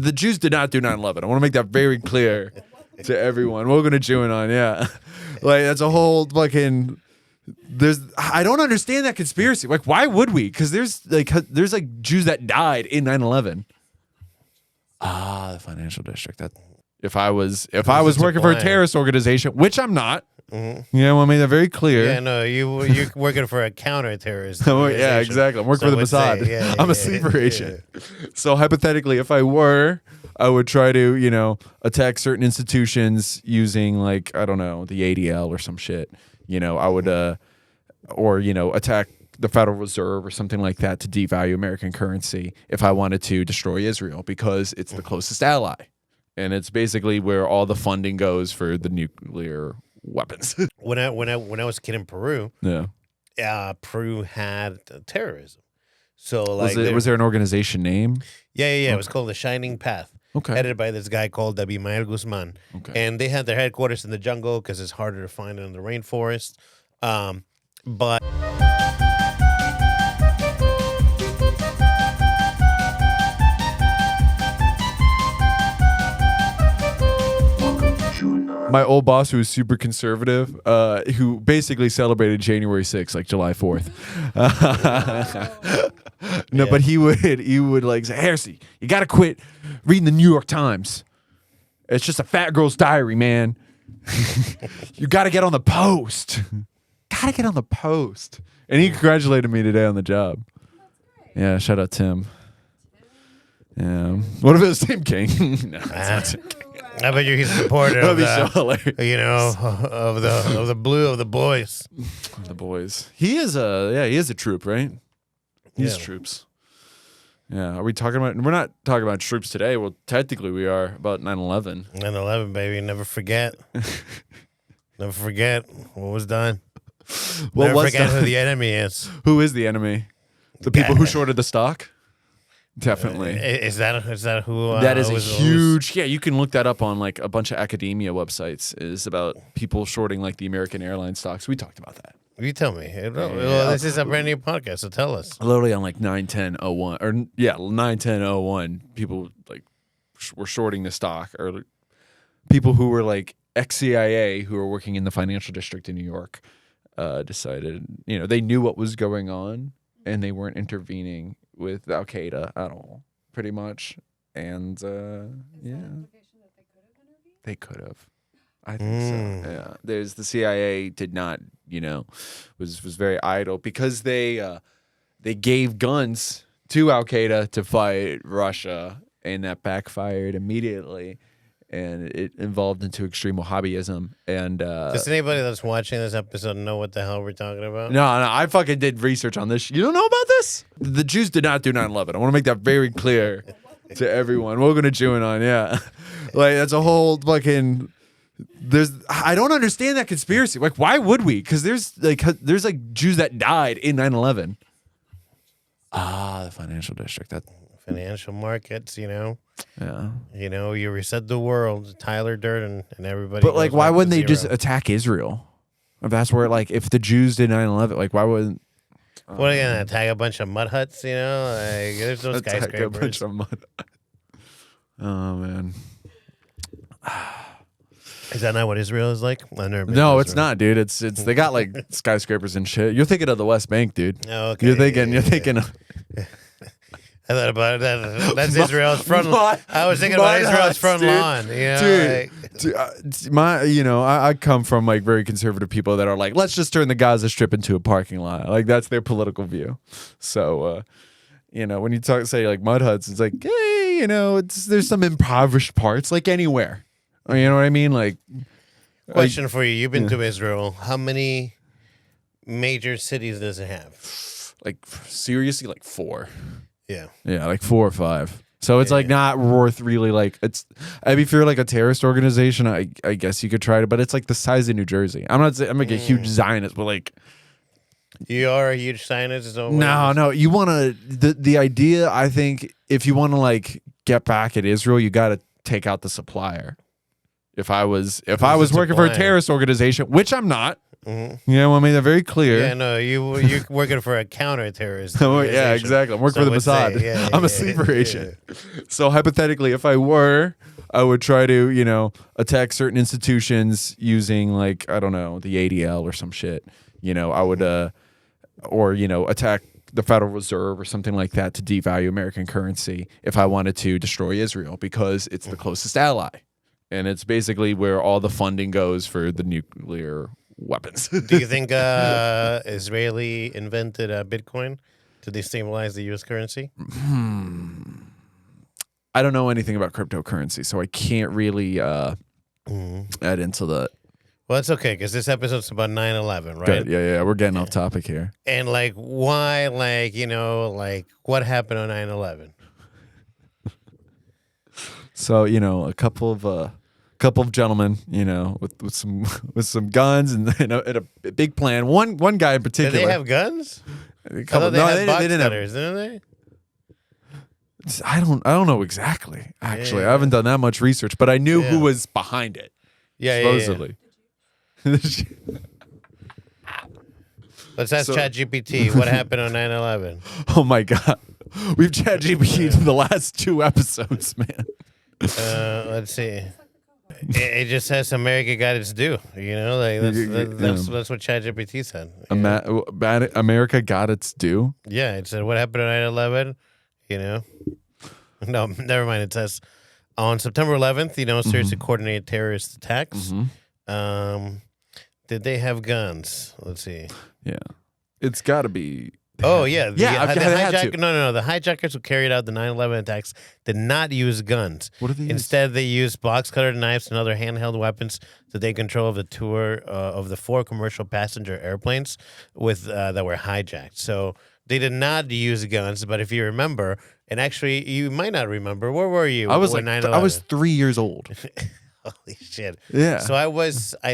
The Jews did not do 9/11. I want to make that very clear to everyone. Welcome to Jew Anon. Yeah, like that's a whole fucking. I don't understand that conspiracy. Like, why would we? Because there's Jews that died in 9/11. The financial district. That if I was working for a terrorist organization, which I'm not. Mm-hmm. Yeah, I want to make that very clear. Yeah, no, you're working for a counter-terrorist yeah, exactly. I'm working for the Mossad. I'm a sleeper agent. So hypothetically, if I were, I would try to, attack certain institutions using like, I don't know, the ADL or some shit. I would, attack the Federal Reserve or something like that to devalue American currency if I wanted to destroy Israel because it's the closest ally. And it's basically where all the funding goes for the nuclear weapons. When I was a kid in Peru, Peru had terrorism. So like, was there an organization name? Yeah. It was called the Shining Path. Okay. Headed by this guy called Abimael Guzman. Okay. And they had their headquarters in the jungle because it's harder to find in the rainforest. But my old boss, who was super conservative, who basically celebrated January 6th, like July 4th. No, but he would like say, Hersey, you got to quit reading the New York Times. It's just a fat girl's diary, man. You got to get on the Post. Got to get on the Post. And he congratulated me today on the job. Yeah, shout out Tim. Yeah. What if it was Tim King? No, it's not Tim King. I bet you're a supporter of so hilarious. of the blue of the boys. The boys. He is a troop, right? He's troops. Yeah. Are we talking about? We're not talking about troops today. Well, technically we are about 9/11. 9/11, baby. Never forget. Never forget what was done. Never forget who the enemy is. Who is the enemy? The people who shorted the stock. Definitely. Is that who? That is a huge. Yeah, you can look that up on like a bunch of academia websites. Is about people shorting like the American airline stocks. We talked about that. You tell me. Well, this is a brand new podcast, so tell us. Literally on like 9/10/01 or 9/10/01, people like were shorting the stock, or people who were like ex-CIA who were working in the financial district in New York decided, they knew what was going on and they weren't intervening with Al Qaeda at all, pretty much. And they could have. I think so. Yeah, the CIA did not, was very idle because they gave guns to Al Qaeda to fight Russia, and that backfired immediately, and it evolved into extreme Wahhabism. And does anybody that's watching this episode know what the hell we're talking about? No, I fucking did research on this. You don't know about this? The Jews did not do 9/11. I want to make that very clear to everyone. Welcome to Jew Anon. Yeah, like that's a whole fucking. I don't understand that conspiracy. Like, why would we? Because there's Jews that died in 9/11. The financial district. That financial markets, Yeah. You reset the world, Tyler Durden and everybody. But like, why wouldn't they just attack Israel? If that's where, like, if the Jews did 9/11, like, why wouldn't? What are you gonna attack a bunch of mud huts? Like, there's those skyscrapers. A bunch of mud. Oh man. Is that not what Israel is like? No, it's not, dude. It's they got like skyscrapers and shit. You're thinking of the West Bank, dude. Oh, okay. You're thinking of. I thought about that. That's Israel's front. I was thinking about Israel's front lawn. I come from like very conservative people that are like, let's just turn the Gaza Strip into a parking lot. Like that's their political view. So, when you say like mud huts, it's like, hey, there's some impoverished parts like anywhere. You know what I mean? Like, question for you: you've been to Israel. How many major cities does it have? Like seriously, like 4. Yeah, like 4 or 5. So it's like not worth really like it's. I mean, if you're like a terrorist organization, I guess you could try to, but it's like the size of New Jersey. I'm not saying I'm like a huge Zionist, but like you are a huge Zionist. No. You want to the idea. I think if you want to like get back at Israel, you got to take out the supplier. If I was working for a terrorist organization, which I'm not, Mm-hmm. Yeah, I want to make that very clear. Yeah, no, you're working for a counterterrorist. Yeah, exactly. I'm working for the Mossad. I'm a sleeper agent. So hypothetically, if I were, I would try to, attack certain institutions using like, I don't know, the ADL or some shit. I would, attack the Federal Reserve or something like that to devalue American currency if I wanted to destroy Israel because it's the closest ally. And it's basically where all the funding goes for the nuclear weapons. Do you think Israeli invented Bitcoin to destabilize the U.S. currency? I don't know anything about cryptocurrency, so I can't really add into that. Well, it's okay, because this episode's about 9/11, right? Good. Yeah, we're getting off topic here. And, why, what happened on 9/11? So, a couple of gentlemen, with some guns and a big plan. One guy in particular. Did they have guns? They didn't have. Didn't they? I don't know exactly. Actually, I haven't done that much research, but I knew who was behind it. Yeah, supposedly. Let's ask ChatGPT what happened on 9/11. Oh my God, we've ChatGPT'd the last 2 episodes, man. Let's see. It just says America got its due. That's what ChatGPT said. America got its due. Yeah, it said what happened on 9/11. No, never mind. It says on September 11th, series of coordinated terrorist attacks. Did they have guns? Let's see. Yeah, it's got to be. Oh yeah, the hijackers who carried out the 9/11 attacks did not use guns. What did they use? Instead, they used box-cutter knives and other handheld weapons to take control of the tour of the 4 commercial passenger airplanes that were hijacked. So they did not use guns. But if you remember, and actually you might not remember, where were you? I was 3 years old. Holy shit! Yeah. So I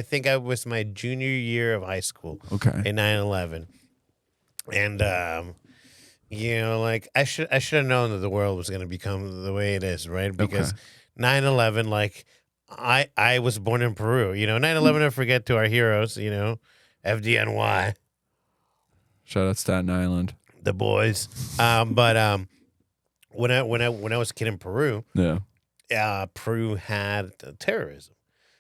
think I was my junior year of high school. Okay. In 9/11. And I should have known that the world was going to become the way it is, right? Because 9/11, I was born in Peru. 9/11. I forget to our heroes. FDNY. Shout out Staten Island. The boys. But when I was a kid in Peru, Peru had terrorism.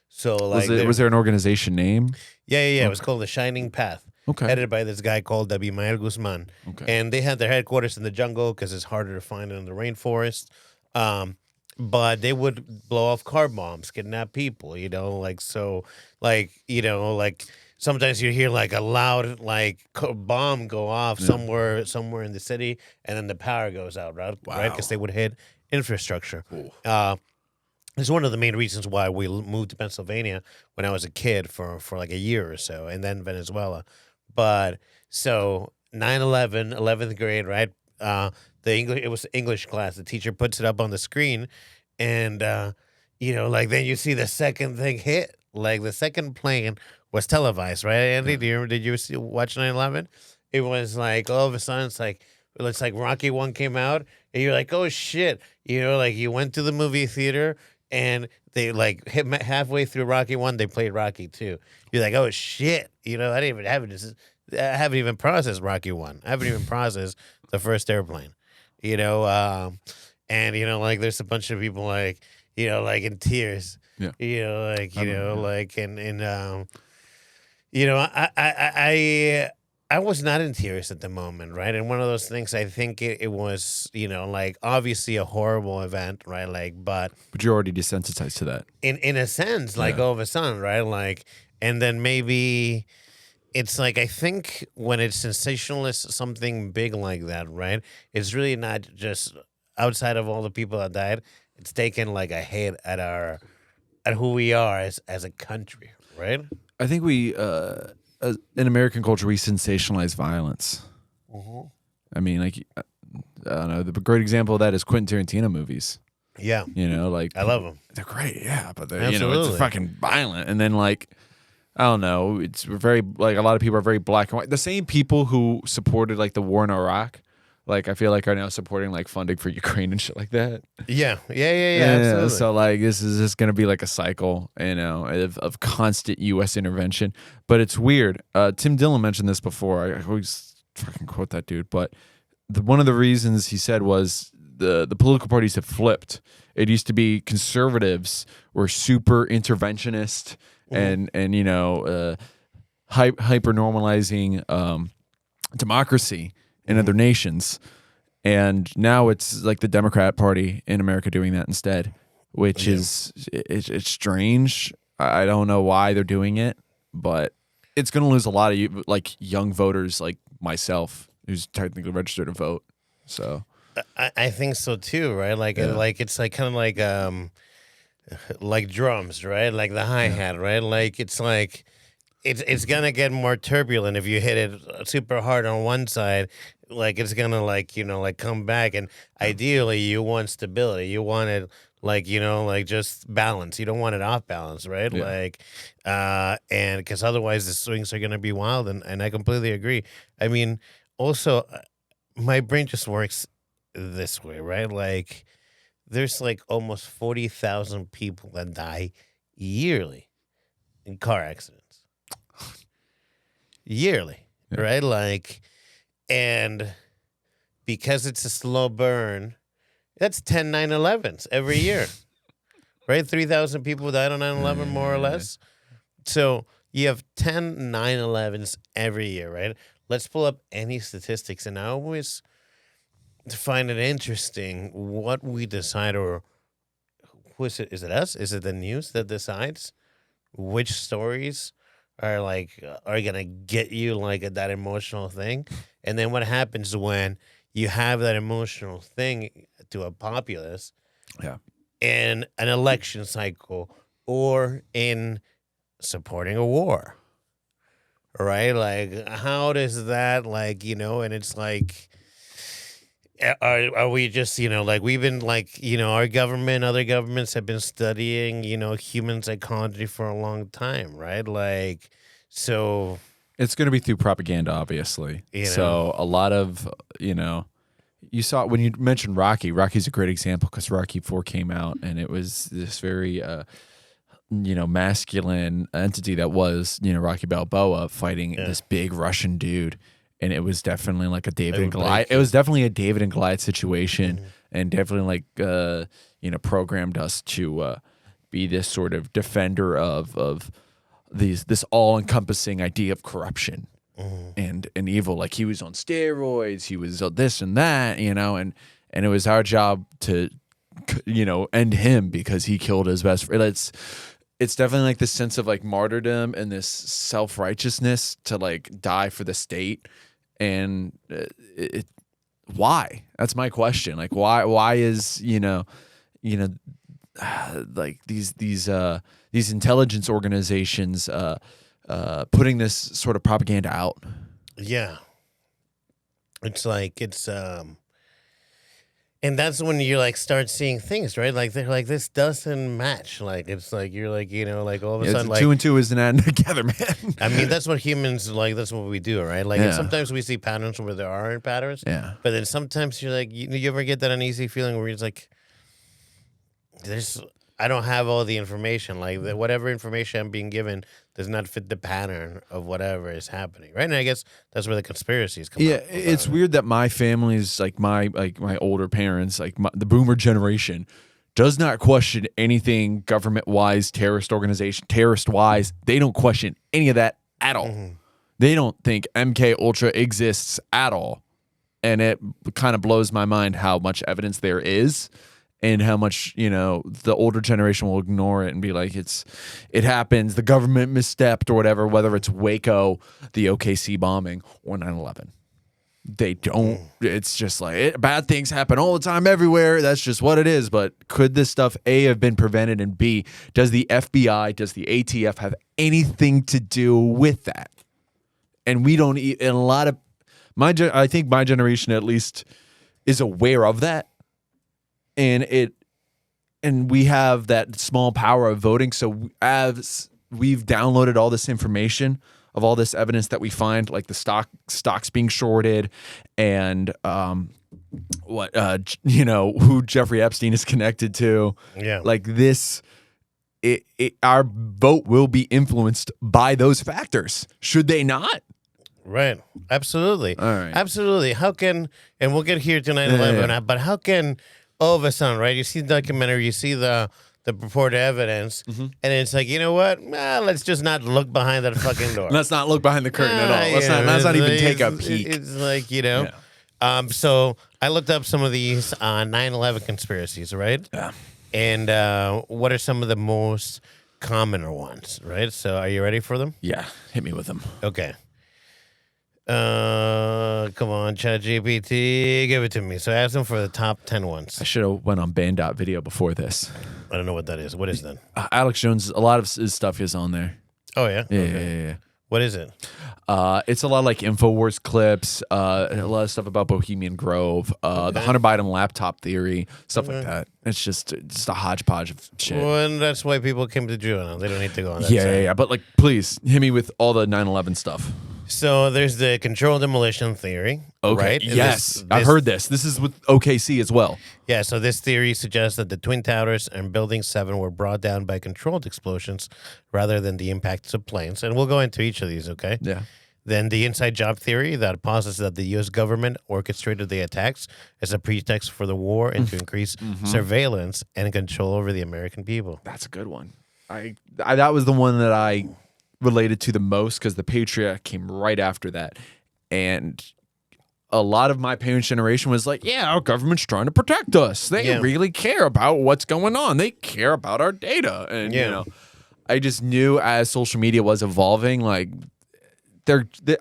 So was there an organization name? Yeah. Okay. It was called the Shining Path. Okay. Headed by this guy called Abimael Guzman. Okay. And they had their headquarters in the jungle because it's harder to find in the rainforest. But they would blow off car bombs, kidnap people, sometimes you hear a loud bomb go off somewhere in the city, and then the power goes out, right? Wow. Right? Because they would hit infrastructure. Cool. It's one of the main reasons why we moved to Pennsylvania when I was a kid for a year or so, and then Venezuela. But so 9/11, 11th grade, right? It was English class. The teacher puts it up on the screen, and then you see the second thing hit. The second plane was televised, right? Andy, did you watch 9/11? It was all of a sudden it's like Rocky 1 came out, and you're like, oh shit, you went to the movie theater. And they hit halfway through Rocky 1, they played Rocky 2. You're like, oh shit, I haven't even processed Rocky 1. I haven't even processed the first airplane, and there's a bunch of people in tears, I was not in tears at the moment, right? And one of those things, I think it was, obviously a horrible event, right? But you're already desensitized to that. In a sense, all of a sudden, right? And then maybe it's I think when it's sensationalist, something big like that, right? It's really not just outside of all the people that died. It's taken a hit at who we are as a country, right? I think we. In American culture, we sensationalize violence. Mm-hmm. I mean, I don't know. The great example of that is Quentin Tarantino movies. Yeah. I love them. They're great, yeah, but they're, Absolutely. it's fucking violent. And then I don't know, it's very, a lot of people are very black and white. The same people who supported the war in Iraq like I feel like are now supporting like funding for Ukraine and shit like that. Yeah, absolutely. So like this is just gonna be like a cycle, of constant U.S. intervention. But it's weird. Tim Dillon mentioned this before. I always fucking quote that dude. But one of the reasons he said was the political parties have flipped. It used to be conservatives were super interventionist and hyper normalizing democracy in other nations, and now it's like the Democrat Party in America doing that instead, which is it's strange. I don't know why they're doing it, but it's going to lose a lot of like young voters like myself, who's technically registered to vote. So I think so too, right? Like it's like kind of like drums, right? Like the hi-hat, right? Like it's like it's gonna get more turbulent if you hit it super hard on one side. Like it's gonna like come back, and ideally you want stability. You want it like like just balance. You don't want it off balance, right? Yeah. Like and because otherwise the swings are gonna be wild, and I completely agree. I mean, also my brain just works this way, right? Like there's like almost 40,000 people that die yearly in car accidents. Yearly, right? Like, and because it's a slow burn, that's 10 9/11s every year, right? 3,000 people died on 9/11, more or less. So you have 10 9/11s every year, right? Let's pull up any statistics, and I always find it interesting what we decide, or who is it? Is it us? Is it the news that decides which stories are gonna get you like that emotional thing? And then what happens when you have that emotional thing to a populace in an election cycle or in supporting a war, right? Like how does that and it's like are we just like we've been like our government, other governments have been studying human psychology for a long time, right? Like so it's going to be through propaganda, obviously. So a lot of you saw when you mentioned Rocky's a great example, because Rocky 4 came out and it was this very masculine entity that was Rocky Balboa fighting this big Russian dude. And it was definitely like a David and Goliath. It was definitely a David and Goliath situation, and definitely programmed us to be this sort of defender of this all encompassing idea of corruption and evil. Like he was on steroids, he was this and that, and it was our job to end him because he killed his best friend. It's definitely like this sense of like martyrdom and this self-righteousness to like die for the state. And why? That's my question. Like, why is like these intelligence organizations putting this sort of propaganda out? Yeah, it's like and that's when you like start seeing things, right? Like they're like, this doesn't match. Like it's like you're like like all of a sudden like 2 and 2 isn't adding together, man. I mean, that's what humans like. That's what we do, right? Like and sometimes we see patterns where there aren't patterns. Yeah. But then sometimes you're like, you ever get that uneasy feeling where you're just like, I don't have all the information. Like whatever information I'm being given does not fit the pattern of whatever is happening, right? And I guess that's where the conspiracies come. Yeah, it's weird that my family's like my older parents, like the boomer generation, does not question anything government-wise, terrorist-wise. They don't question any of that at all. They don't think MK Ultra exists at all, and it kind of blows my mind how much evidence there is. And how much, the older generation will ignore it and be like, it happens, the government misstepped or whatever, whether it's Waco, the OKC bombing, or 9/11. They don't, it's just like, bad things happen all the time everywhere. That's just what it is. But could this stuff, A, have been prevented, and B, does the FBI, does the ATF have anything to do with that? And we don't, and a lot of, I think my generation at least is aware of that. And we have that small power of voting. So as we've downloaded all this information of all this evidence that we find, like the stocks being shorted, and who Jeffrey Epstein is connected to. Yeah. Like this, our vote will be influenced by those factors. Should they not? Right. Absolutely. All right. Absolutely. How can, and we'll get here to 9/11, but how can all of a sudden, right? You see the documentary, you see the purported evidence, and it's like, you know what? Let's just not look behind that fucking door. Let's not look behind the curtain at all. Let's not even take a peek. It's like, you know. Yeah. So I looked up some of these 9/11 conspiracies, right? Yeah. And what are some of the most common ones, right? So are you ready for them? Yeah. Hit me with them. Okay. Come on, ChatGPT, give it to me. So ask them for the top 10 ones. I should have went on Band.video before this. I don't know what that is. What is that? Alex Jones, a lot of his stuff is on there. Oh, yeah? Yeah, Okay. yeah. What is it? It's a lot of like InfoWars clips, a lot of stuff about Bohemian Grove, the Hunter Biden laptop theory, stuff like that. It's just a hodgepodge of shit. Well, and that's why people came to Jew Anon. They don't need to go on that Yeah, side. yeah. But like, please hit me with all the 9/11 stuff. So there's the controlled demolition theory. Okay. Right? Yes, I've heard this. This is with OKC as well. Yeah, so this theory suggests that the Twin Towers and Building 7 were brought down by controlled explosions rather than the impacts of planes. And we'll go into each of these, okay? Yeah. Then the inside job theory that posits that the U.S. government orchestrated the attacks as a pretext for the war and to increase surveillance and control over the American people. That's a good one. I that was the one that I related to the most because the Patriot came right after that. And a lot of my parents' generation was like, yeah, our government's trying to protect us. They really care about what's going on. They care about our data. And, you know, I just knew as social media was evolving, like,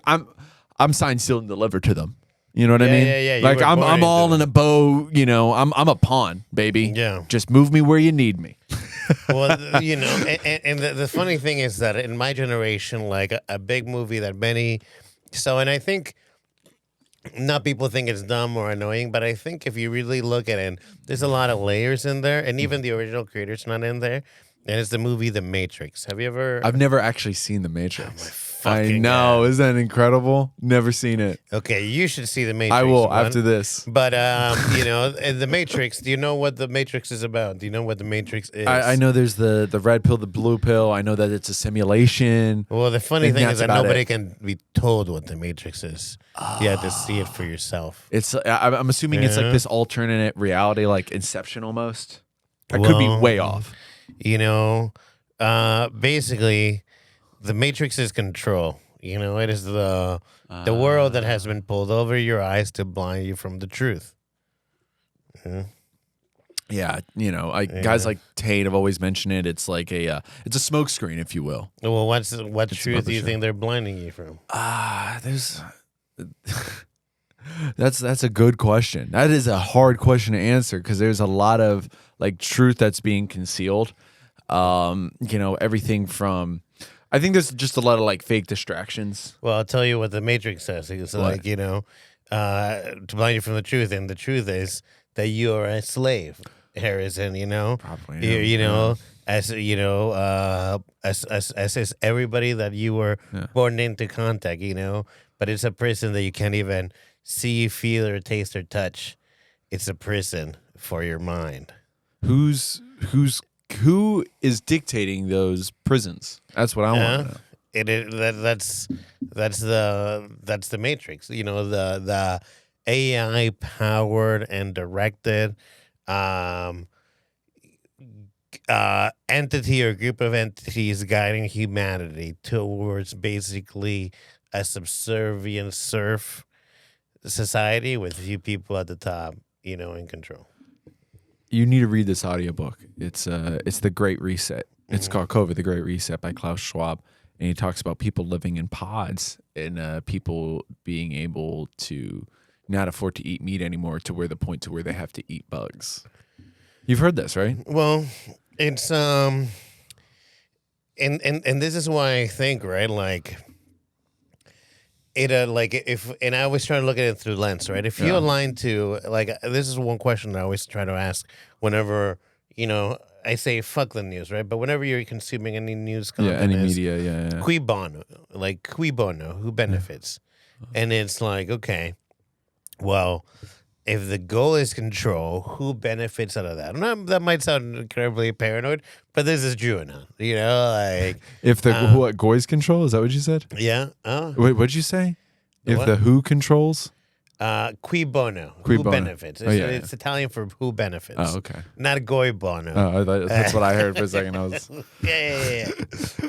I'm signed, sealed, and delivered to them. You know what I mean? Yeah. Like, I'm all in a bow, you know, I'm a pawn, baby. Yeah. Just move me where you need me. Well, you know, and the funny thing is that in my generation, like a big movie that many, and I think not people think it's dumb or annoying, but I think if you really look at it, there's a lot of layers in there, and even the original creator's not in there. And it's the movie The Matrix. Have you ever? I've never actually seen The Matrix. I know. Isn't that incredible? Never seen it. Okay, you should see The Matrix. I will after this. But, you know, The Matrix, do you know what The Matrix is about? Do you know what The Matrix is? I know there's the red pill, the blue pill. I know that it's a simulation. Well, the funny thing is that nobody can be told what The Matrix is. You have to see it for yourself. It's. I'm assuming it's like this alternate reality, like Inception almost. I could be way off. You know, basically, The Matrix is control. You know, it is the world that has been pulled over your eyes to blind you from the truth. Yeah, you know, guys like Tate have always mentioned it. It's like it's a smoke screen, if you will. Well, what truth do you think they're blinding you from? There's. That's a good question. That is a hard question to answer because there's a lot of like truth that's being concealed. You know, everything from. I think there's just a lot of like fake distractions. Well, I'll tell you what The Matrix says. It's like, you know, to blind you from the truth, and the truth is that you are a slave, Harrison. You know, probably. You know, as you know, as is everybody that you were born into contact. You know, but it's a prison that you can't even see, feel, or taste, or touch. It's a prison for your mind. Who is dictating those prisons? That's what I want to know. That's the Matrix. You know, the AI powered and directed entity or group of entities guiding humanity towards basically a subservient serf society with a few people at the top, you know, in control. You need to read this audiobook. It's The Great Reset. It's called COVID, The Great Reset by Klaus Schwab. And he talks about people living in pods and people being able to not afford to eat meat anymore to where they have to eat bugs. You've heard this, right? Well, it's and this is why I think, right, like it like if, and I always try to look at it through lens, right? If you align to, like, this is one question I always try to ask whenever, you know, I say fuck the news, right? But whenever you're consuming any news content, any media, yeah. Qui Bono, who benefits? And it's like, okay, well, if the goal is control, who benefits out of that? That might sound incredibly paranoid, but this is Jew Anon, like if the what goys control, is that what you said? Yeah. Wait, what'd you say? If what? the who controls? Qui Bono, Qui who Bono. benefits? It's Italian for who benefits. Oh, okay. Not Goi Bono. Oh, that's what I heard for a second. I was. Yeah.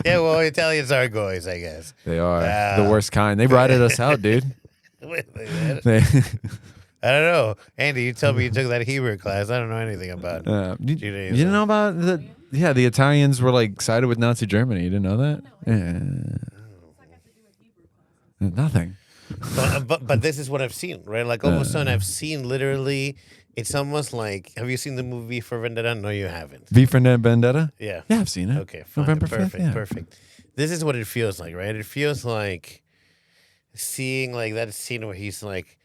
Well, Italians are goys, I guess. They are the worst kind. They ratted us out, dude. They, I don't know, Andy. You tell me you took that Hebrew class. I don't know anything about Judaism. You didn't know about the? Yeah, the Italians were like sided with Nazi Germany. You didn't know that? Nothing. But this is what I've seen, right? Like all of a sudden, I've seen literally. It's almost like. Have you seen the movie for Vendetta? No, you haven't. V for Vendetta? Yeah. Yeah, I've seen it. Okay, fine. November 5th, yeah. Perfect. This is what it feels like, right? It feels like seeing like that scene where he's like,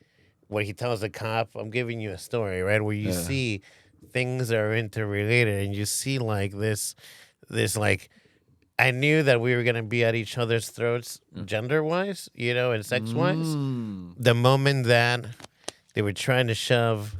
when he tells the cop, "I'm giving you a story," right? Where you see things that are interrelated, and you see like this like. I knew that we were going to be at each other's throats gender-wise, and sex-wise. The moment that they were trying to shove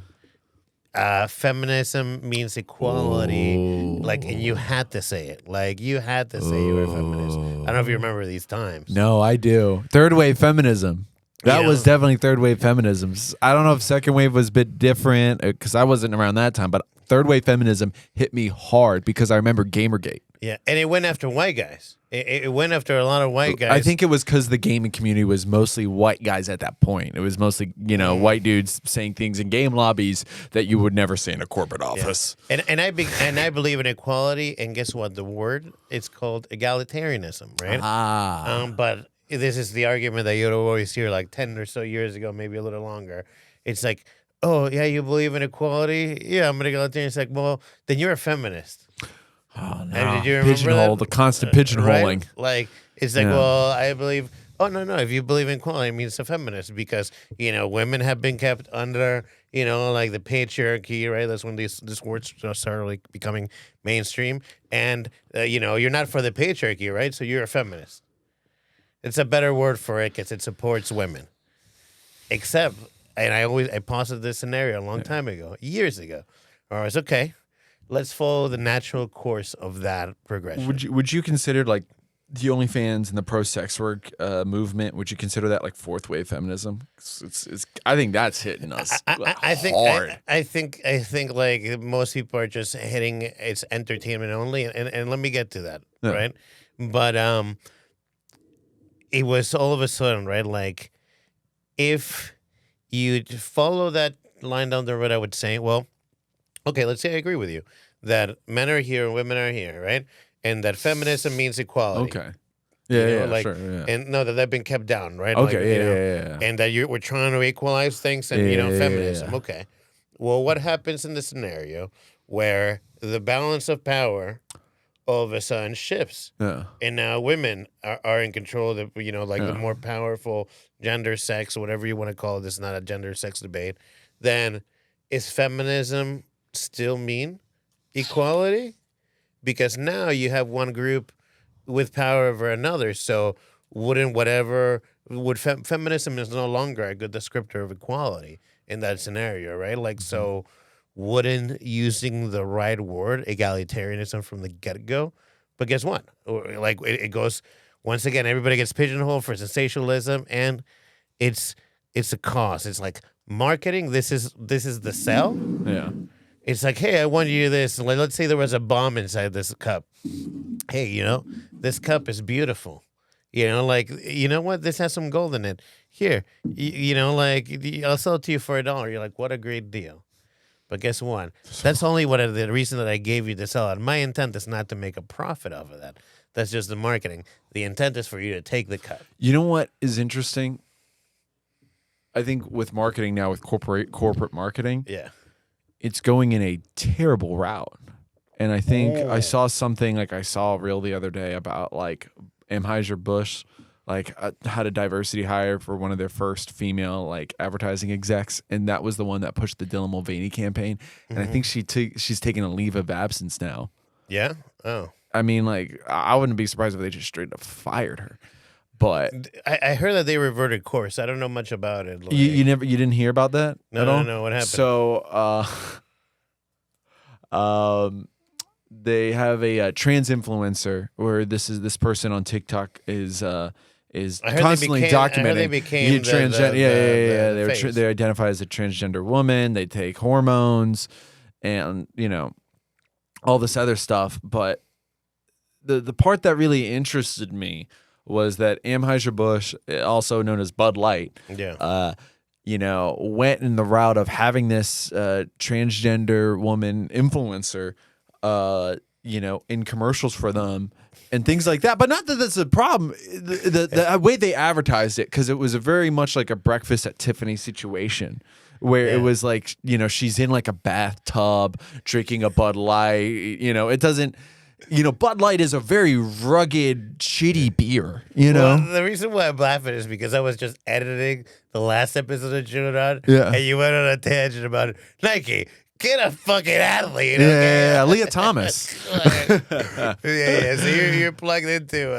feminism means equality, and you had to say it. Like, you had to say you were a feminist. I don't know if you remember these times. No, I do. Third wave feminism. That was definitely third wave feminism. I don't know if second wave was a bit different because I wasn't around that time, but third wave feminism hit me hard because I remember Gamergate. Yeah, and it went after white guys. It went after a lot of white guys. I think it was because the gaming community was mostly white guys at that point. It was mostly, white dudes saying things in game lobbies that you would never say in a corporate office. Yeah. And I believe in equality. And guess what? The word, it's called egalitarianism, right? But this is the argument that you'd always hear like 10 or so years ago, maybe a little longer. It's like, oh, yeah, you believe in equality? Yeah, I'm an egalitarian. It's like, well, then you're a feminist. Oh, no. Did you remember Pigeonhole, the constant pigeonholing. Right? Like, it's like, well, I believe, no. If you believe in equality, it means a feminist because, women have been kept under, like the patriarchy, right? That's when this words started like becoming mainstream. And, you're not for the patriarchy, right? So you're a feminist. It's a better word for it because it supports women. Except, and I posited this scenario a long time ago, years ago. Or it's okay. Let's follow the natural course of that progression. Would you consider like the OnlyFans and the pro sex work movement? Would you consider that like fourth wave feminism? I think that's hitting us hard. I think like most people are just hitting it's entertainment only, and let me get to that, right? But it was all of a sudden, right? Like if you follow that line down the road, I would say, well. Okay, let's say I agree with you that men are here and women are here, right? And that feminism means equality. Okay. Yeah, sure. Yeah. And no, that they've been kept down, right? Okay, yeah. And that we're trying to equalize things and, feminism. Yeah. Okay. Well, what happens in the scenario where the balance of power all of a sudden shifts? Yeah. And now women are in control of, the more powerful gender, sex, whatever you want to call it. This is not a gender, sex debate. Then is feminism still mean equality? Because now you have one group with power over another. So feminism is no longer a good descriptor of equality in that scenario, right? Like, so wouldn't using the right word, egalitarianism from the get-go? But guess what? Like it goes, once again, everybody gets pigeonholed for sensationalism, and it's a cause. It's like marketing. This is the sell. Yeah. It's like, hey, I want you this. Like, let's say there was a bomb inside this cup. Hey, this cup is beautiful. Like, you know what? This has some gold in it. Here, I'll sell it to you for $1. You're like, what a great deal. But guess what? That's only the reason that I gave you to sell it. My intent is not to make a profit off of that. That's just the marketing. The intent is for you to take the cut. You know what is interesting? I think with marketing now, with corporate marketing, it's going in a terrible route. And I think I saw something like I saw a reel the other day about like Anheuser-Busch like had a diversity hire for one of their first female like advertising execs, and that was the one that pushed the Dylan Mulvaney campaign. And I think she's taking a leave of absence now. Yeah. Oh. I mean, like, I wouldn't be surprised if they just straight up fired her. But I heard that they reverted course. I don't know much about it. Like, you didn't hear about that at all? No. What happened? So, they have a trans influencer where this person on TikTok is constantly documenting. I heard they became transgender. They identify as a transgender woman. They take hormones, and all this other stuff. But the part that really interested me was that Anheuser-Busch, also known as Bud Light, went in the route of having this transgender woman influencer, in commercials for them and things like that. But not that that's a problem. The way they advertised it, because it was a very much like a Breakfast at Tiffany situation, where it was like, she's in like a bathtub drinking a Bud Light. It doesn't. Bud Light is a very rugged, shitty beer. Well, the reason why I'm laughing is because I was just editing the last episode of Jew Anon, and you went on a tangent about it. Nike, get a fucking athlete. Yeah, Leah Thomas. So you're plugged into.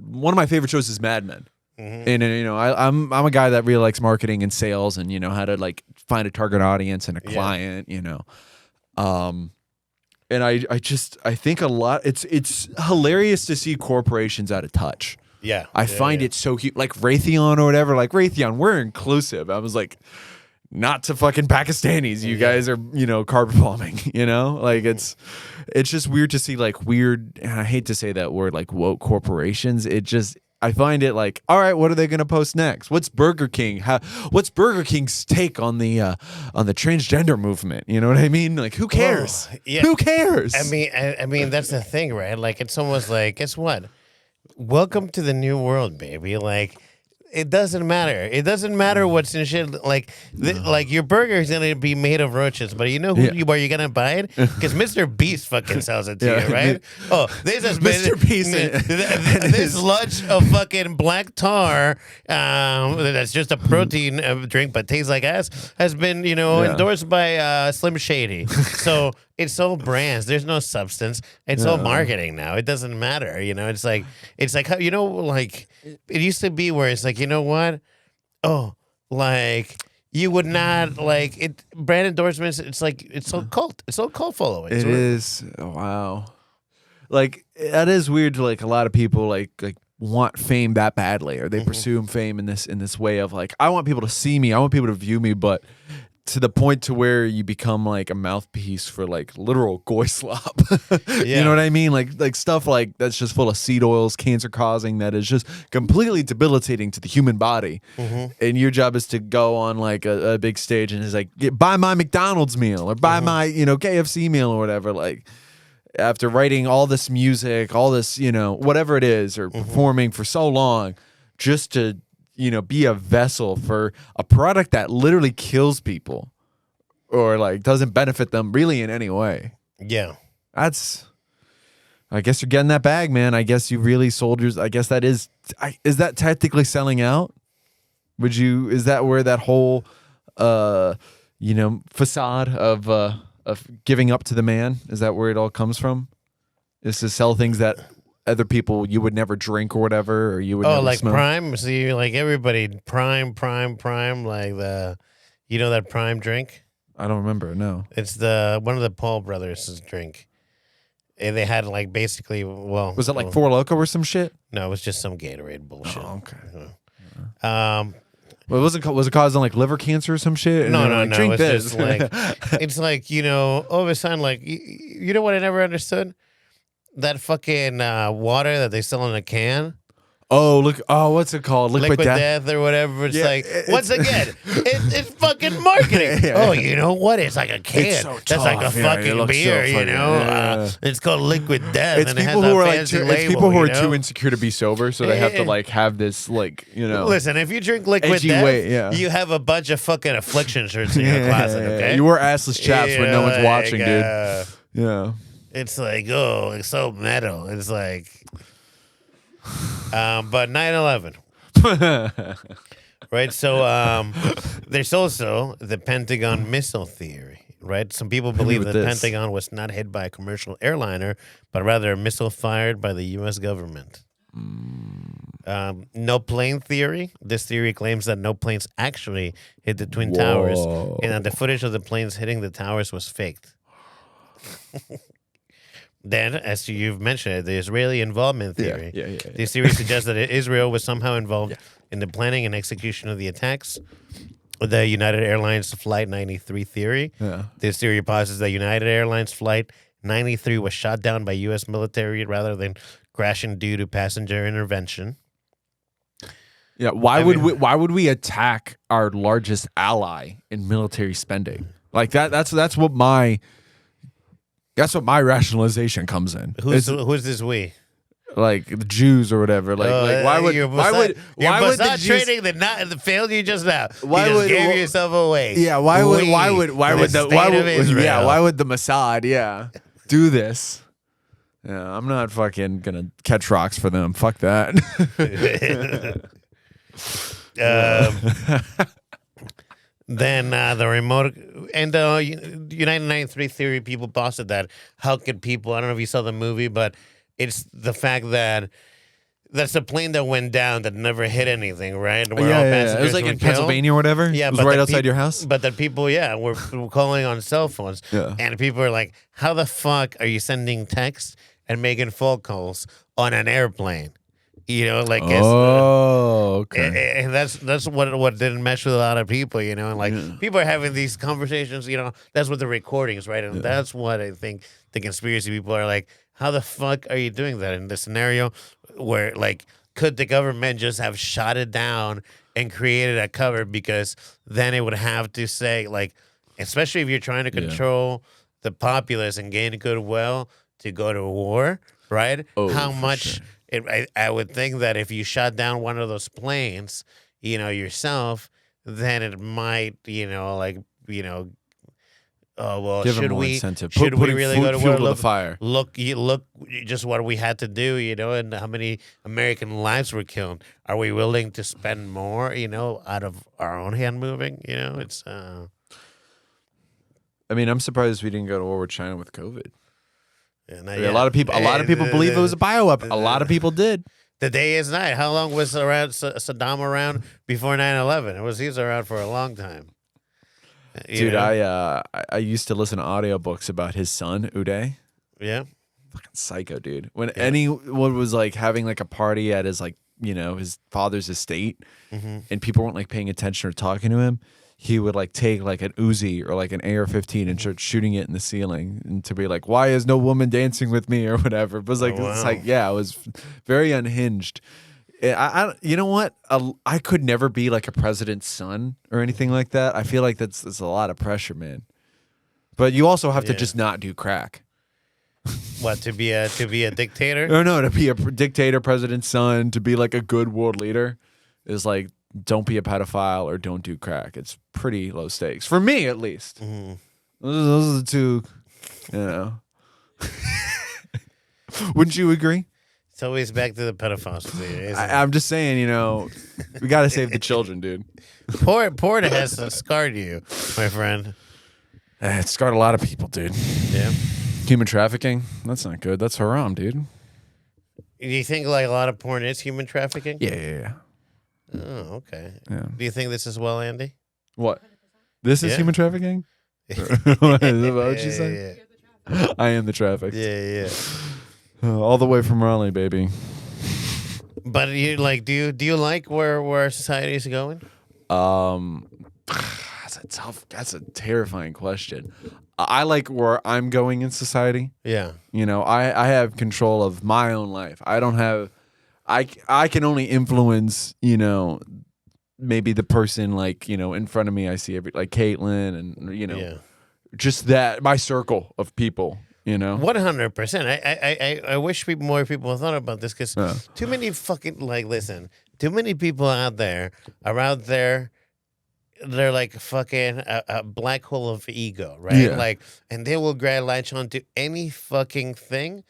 One of my favorite shows is Mad Men. And I'm a guy that really likes marketing and sales, and how to like find a target audience and a client. And I think a lot. It's hilarious to see corporations out of touch. Yeah, I find it so cute, like Raytheon or whatever. Like Raytheon, we're inclusive. I was like, not to fucking Pakistanis. You guys are, carpet bombing. Like it's just weird to see like weird. And I hate to say that word, like woke corporations. I find it like, all right, what are they going to post next? What's Burger King? What's Burger King's take on the transgender movement? You know what I mean? Like, who cares? Who cares? I mean, that's the thing, right? Like, it's almost like, guess what? Welcome to the new world, baby. Like, it doesn't matter. It doesn't matter what's in shit. Like, like your burger is gonna be made of roaches, but you know who you are. You're gonna buy it because Mr. Beast fucking sells it to you, right? Oh, this has been Mr. Beast. This lunch of fucking black tar. That's just a protein drink, but tastes like ass. Has been endorsed by Slim Shady. So. It's all brands. There's no substance. It's all marketing now. It doesn't matter. It's like how like it used to be where it's like, what? Oh, like you would not like it. Brand endorsements. It's like it's so cult. It's so cult following. It is. Oh, wow. Like that is weird to like a lot of people like want fame that badly, or they pursue fame in this way of like, I want people to see me. I want people to view me, but. To the point to where you become like a mouthpiece for like literal goy slop. You know what I mean? Like stuff like that's just full of seed oils, cancer causing, that is just completely debilitating to the human body. And your job is to go on like a big stage and is like, buy my McDonald's meal or buy my, KFC meal or whatever. Like after writing all this music, all this, whatever it is, or performing for so long just to, be a vessel for a product that literally kills people or like doesn't benefit them really in any way. Yeah. I guess you're getting that bag, man. I guess you really sold yours. I guess that is that technically selling out? Is that where that whole, facade of giving up to the man, is that where it all comes from? Is to sell things that other people you would never drink or whatever, or you would never like smoke? Prime. See, like everybody, Prime, like that Prime drink. I don't remember. No, it's one of the Paul brothers' drink. And they had like basically, was it like Four Loko or some shit? No, it was just some Gatorade bullshit. Oh, okay. Well, was it causing like liver cancer or some shit? No. Like, drink this. Just like it's like all of a sudden, like you know what I never understood. That fucking water that they sell in a can. Oh, look! Oh, what's it called? Liquid Death or whatever. It's like once again, it's fucking marketing. Oh, you know what? It's like a can. So that's like a fucking beer. It's called Liquid Death. It's people who are like people who are too insecure to be sober, so they have to like have this like Listen, if you drink Liquid Death, you have a bunch of fucking affliction shirts in your closet. Okay, you wear assless chaps when no one's watching, dude. Yeah. It's like, oh, it's so metal. It's like, but 9/11, right? So there's also the Pentagon missile theory, right? Some people believe that the Pentagon was not hit by a commercial airliner, but rather a missile fired by the U.S. government. No plane theory. This theory claims that no planes actually hit the Twin Towers, and that the footage of the planes hitting the towers was faked. Then, as you've mentioned, the Israeli involvement theory. Yeah. This theory suggests that Israel was somehow involved in the planning and execution of the attacks. The United Airlines Flight 93 theory. Yeah. This theory posits that United Airlines Flight 93 was shot down by U.S. military rather than crashing due to passenger intervention. Yeah, why would we attack our largest ally in military spending? Like that's what my rationalization comes in. Who's this we? Like the Jews or whatever. Like why would the Jews trading the failed you just now? Why you just would gave yourself away? Yeah, why would the Mossad do this? Yeah, I'm not fucking gonna catch rocks for them. Fuck that. Then the remote and the United 93 theory people posted that how could people, I don't know if you saw the movie, but it's the fact that that's a plane that went down that never hit anything, right? Where yeah. It was like in Pennsylvania or whatever. Yeah, it was right outside your house. But that people, were calling on cell phones. Yeah. And people are like, how the fuck are you sending texts and making phone calls on an airplane? You know, like okay. And that's what didn't mesh with a lot of people, you know, and like people are having these conversations, you know, that's what the recordings, right? And that's what I think the conspiracy people are like, how the fuck are you doing that in the scenario where like could the government just have shot it down and created a cover, because then it would have to say, like, especially if you're trying to control the populace and gain goodwill to go to war, right? How much? Sure. I would think that if you shot down one of those planes, you know, yourself, then it might, you know, like, you know, oh well, give should we incentive. Should we really go to war? Look, the fire. Look, just what we had to do, you know, and how many American lives were killed. Are we willing to spend more, you know, out of our own hand moving? You know, it's. I mean, I'm surprised we didn't go to war with China with COVID. A lot of people believe it was a bioweapon. A lot of people did. The day is night. How long was Saddam around before 9/11? He was around for a long time. Dude, I used to listen to audiobooks about his son, Uday. Yeah. Fucking psycho, dude. When anyone was like having like a party at his, like, you know, his father's estate, and people weren't like paying attention or talking to him, he would like take like an Uzi or like an AR-15 and start shooting it in the ceiling, and to be like, why is no woman dancing with me or whatever. It was like, it's like, it was very unhinged. I you know what? I could never be like a president's son or anything like that. I feel like that's a lot of pressure, man. But you also have to just not do crack. What, to be a dictator? No, to be a dictator, president's son, to be like a good world leader is like, don't be a pedophile or don't do crack. It's pretty low stakes for me, at least. Those are the two, you know. Wouldn't you agree? It's always back to the pedophiles. I'm just saying, you know, we got to save the children, dude. Porn has scarred you, my friend. It scarred a lot of people, dude. Yeah. Human trafficking, that's not good. That's haram, dude. Do you think like a lot of porn is human trafficking? Yeah. Oh, okay. Yeah. Do you think this as well, Andy? What? This is human trafficking? Is that what you said? Yeah. I am the trafficked. Yeah. All the way from Raleigh, baby. But you like, do you like where society is going? That's a terrifying question. I like where I'm going in society. Yeah. You know, I have control of my own life. I don't have. I can only influence, you know, maybe the person like, you know, in front of me. I see like Caitlin and, you know, just that my circle of people. You know, 100%. I wish more people thought about this, because too many fucking too many people out there are out there they're like fucking a black hole of ego, right? Yeah. Like, and they will grab latch onto any fucking thing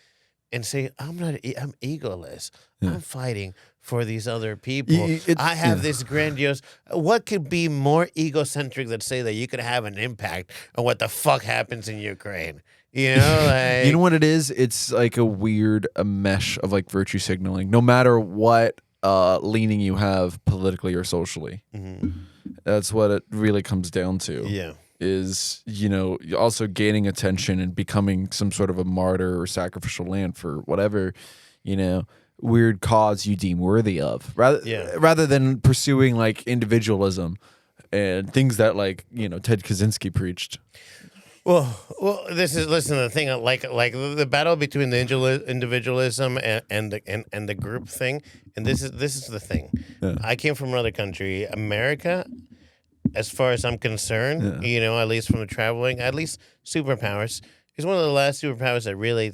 and say, I'm egoless. Yeah. I'm fighting for these other people. It's- I have yeah. this grandiose. What could be more egocentric than say that you could have an impact on what the fuck happens in Ukraine? You know, like, You know what it is? It's like a mesh of like virtue signaling. No matter what leaning you have politically or socially, that's what it really comes down to. yeah. Is, you know, also gaining attention and becoming some sort of a martyr or sacrificial lamb for whatever, you know, weird cause you deem worthy of, rather than pursuing like individualism and things that, like, you know, Ted Kaczynski preached. Well, listen to the thing, like the battle between the individualism and the group thing, and this is the thing. Yeah. I came from another country, America. As far as I'm concerned, you know, at least from the traveling, at least superpowers is one of the last superpowers that really,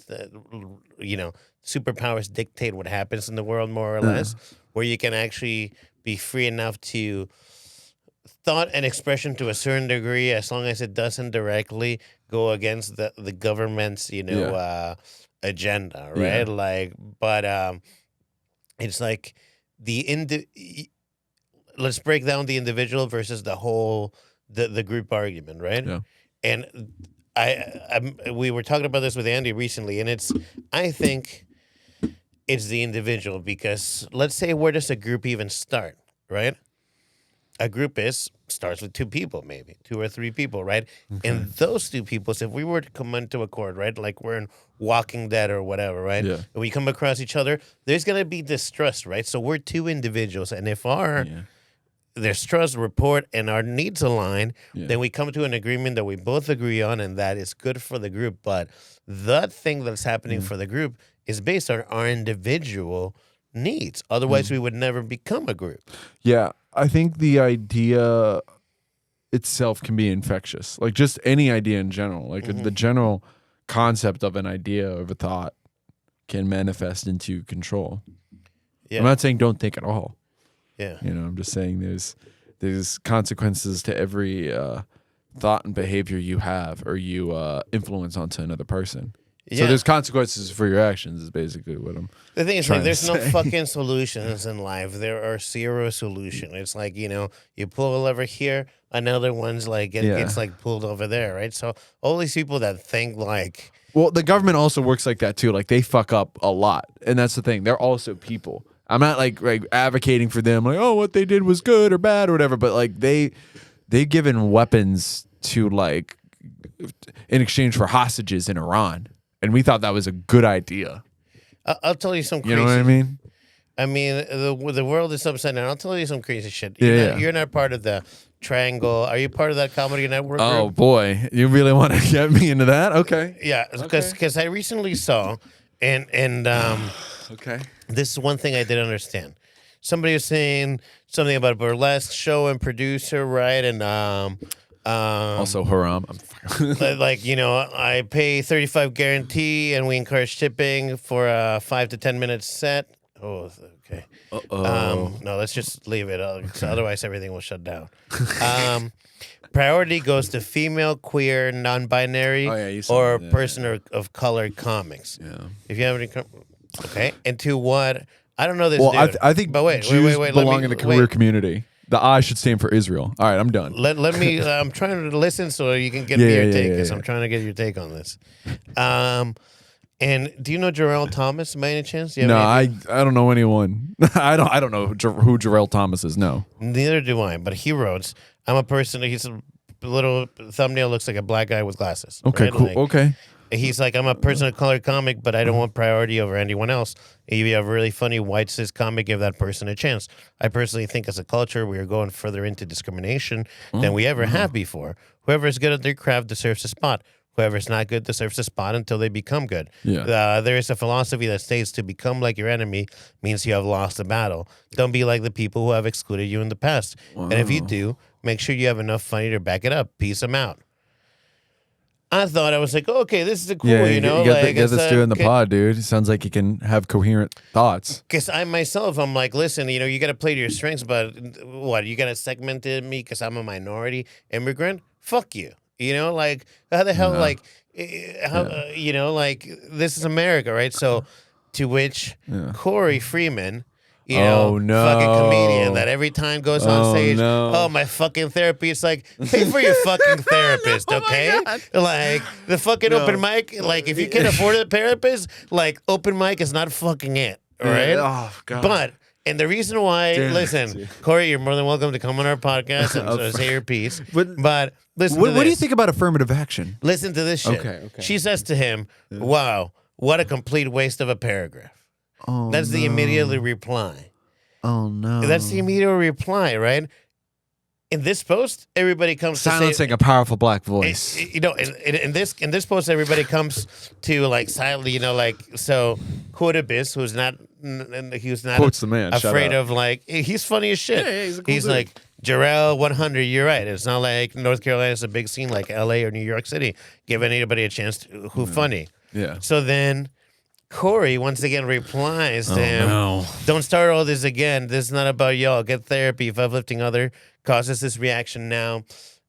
you know, superpowers dictate what happens in the world more or less, where you can actually be free enough to thought and expression to a certain degree, as long as it doesn't directly go against the government's, you know, agenda, right? Like, but it's like let's break down the individual versus the whole the group argument, right? Yeah. And we were talking about this with Andy recently, and I think it's the individual, because let's say, where does a group even start, right? A group starts with two people, maybe 2 or 3 people, right? Okay. And those 2 people, if we were to come into accord, right, like we're in Walking Dead or whatever, right? Yeah. And we come across each other, there's gonna be distrust, right? So we're 2 individuals, and if there's trust, rapport, and our needs align, then we come to an agreement that we both agree on, and that is good for the group. But the thing that's happening for the group is based on our individual needs. Otherwise, we would never become a group. Yeah, I think the idea itself can be infectious. Like, just any idea in general. Like, the general concept of an idea, of a thought, can manifest into control. Yeah. I'm not saying don't think at all. Yeah. You know, I'm just saying there's consequences to every thought and behavior you have or you influence onto another person. Yeah. So there's consequences for your actions is basically what I'm The thing is, trying like, to there's no say. fucking solutions in life. There are 0 solutions. It's like, you know, you pull a lever here, another one's like gets like pulled over there, right? So all these people that think like, well, the government also works like that too. Like, they fuck up a lot, and that's the thing. They're also people. I'm not like advocating for them, like, oh, what they did was good or bad or whatever. But like they given weapons to, like, in exchange for hostages in Iran, and we thought that was a good idea. I'll tell you some crazy. You know what I mean? I mean, the world is upside down. I'll tell you some crazy shit. Yeah. You're not part of the Triangle. Are you part of that comedy network Oh group? boy, you really want to get me into that? Okay. Yeah, because I recently saw, and Okay. this is one thing I didn't understand. Somebody was saying something about a burlesque show and producer, right? And Also haram. like, you know, I pay $35 guarantee, and we encourage tipping for a 5 to 10 minute set. Oh, okay. No, let's just leave it. Otherwise, everything will shut down. Priority goes to female, queer, non-binary, or person of color comics. Yeah. If you have any, okay. And to what? I don't know this. Well, dude. I think but wait, Jews wait. belong in the queer community. The I should stand for Israel. All right, I'm done. Let me. I'm trying to listen so you can get your take. Because I'm trying to get your take on this. And do you know Jarrell Thomas by any chance? No, I don't know anyone. I don't know who Jarrell Thomas is. No. Neither do I. But he wrote, "I'm a person." He's a little thumbnail looks like a black guy with glasses. Okay, right? cool. Like, Okay. He's like, I'm a person of color comic, but I don't want priority over anyone else. If you have a really funny white cis comic, give that person a chance. I personally think as a culture, we are going further into discrimination than we ever have before. Whoever is good at their craft deserves a spot. Whoever is not good deserves a spot until they become good. Yeah. There is a philosophy that states to become like your enemy means you have lost the battle. Don't be like the people who have excluded you in the past. And if you do, make sure you have enough money to back it up. Peace them out. I thought I was like, oh, okay, this is cool, Yeah, you know, get like this dude in the pod, dude. It sounds like he can have coherent thoughts. Because I myself, I'm like, listen, you know, you got to play to your strengths, but what, you got to segment me because I'm a minority immigrant? Fuck you. You know, like, how the hell, like, you know, like, this is America, right? So, to which Corey Freeman, you know, fucking comedian that every time goes on stage, oh, my fucking therapy. It's like, pay for your fucking therapist, okay? Like, the fucking open mic, like, if you can't afford a therapist, like, open mic is not fucking it, all right? Oh, God. But, and the reason why, listen, Corey, you're more than welcome to come on our podcast and say your piece. But listen to this. What do you think about affirmative action? Listen to this shit. Okay. She says to him, wow, what a complete waste of a paragraph. Oh, That's the immediate reply. Oh, no. That's the immediate reply, right? In this post, everybody comes silencing to say, a powerful black voice. you know, in this post, everybody comes to like silently, you know, like so. Quotabis, who's not Quotes the man. afraid of like he's funny as shit. Yeah, he's a cool he's dude. like Jarrell 100. You're right. It's not like North Carolina's a big scene like L.A. or New York City. Give anybody a chance to who funny. Yeah. So then Corey once again replies to him, no. don't start all this again. This is not about y'all. Get therapy if uplifting other causes this reaction now.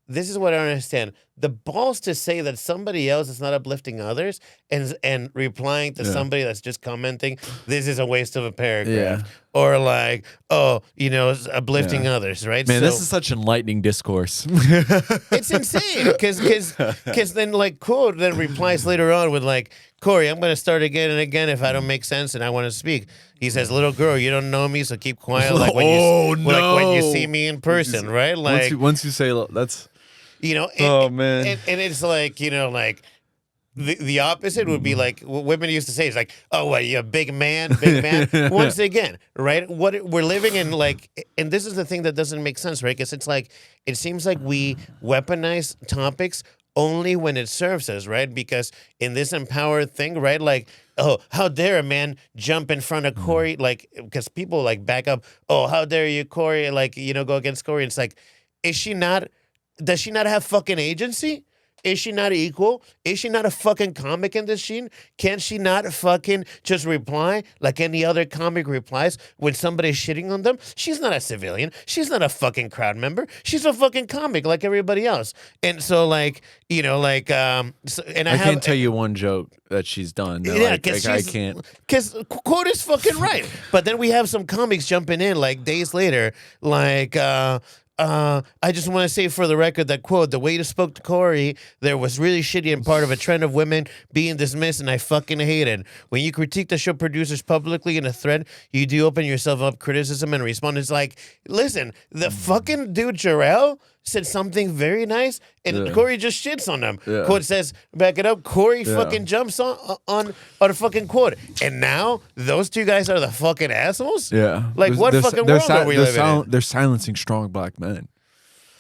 This is what I don't understand. The balls to say that somebody else is not uplifting others and replying to somebody that's just commenting, this is a waste of a paragraph. Yeah. Or like, oh, you know, uplifting others, right? Man, so, this is such enlightening discourse. it's insane because then like Quote then replies later on with like, Corey, I'm going to start again and again if I don't make sense and I want to speak. He says, little girl, you don't know me, so keep quiet. Like when you see me in person, right? Like once you say that's, you know, man, and it's like, you know, like the opposite would be like what women used to say is like, oh, what, you a big man. Once again, right? What we're living in, like, and this is the thing that doesn't make sense, right? Because it's like it seems like we weaponize topics only when it serves us, right? Because in this empowered thing, right? Like, oh, how dare a man jump in front of Corey? Like, because people like back up. Oh, how dare you, Corey? Like, you know, go against Corey. It's like, is she not? Does she not have fucking agency? Is she not equal? Is she not a fucking comic in this scene? Can she not fucking just reply like any other comic replies when somebody's shitting on them? She's not a civilian. She's not a fucking crowd member. She's a fucking comic like everybody else. And so, like, you know, like, I can't tell you one joke that she's done. No, yeah, because I can't. Because Quote is fucking right. But then we have some comics jumping in like days later, like, I just want to say for the record that, quote, the way you spoke to Corey there was really shitty and part of a trend of women being dismissed, and I fucking hate it. When you critique the show producers publicly in a thread, you do open yourself up criticism and respond. It's like, listen, the fucking dude Jarrell said something very nice, and Corey just shits on them. Yeah. Quote says, back it up, Corey fucking jumps on a fucking Quote. And now those two guys are the fucking assholes? Yeah. Like, what fucking world are we living in? They're silencing strong black men.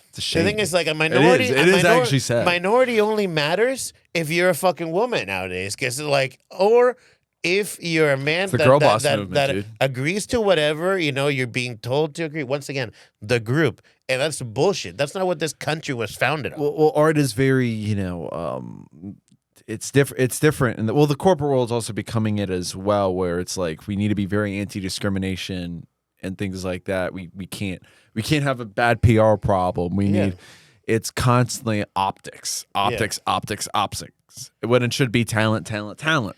It's a shame. The thing is, like, a minority. It is actually sad. Minority only matters if you're a fucking woman nowadays. Because, like, or if you're a man that agrees to whatever, you know, you're being told to agree. Once again, the group. And that's bullshit. That's not what this country was founded on. Well, art is very, you know, it's different. It's different, and the corporate world is also becoming it as well, where it's like we need to be very anti-discrimination and things like that. We can't have a bad PR problem. We need it's constantly optics, when it should be talent,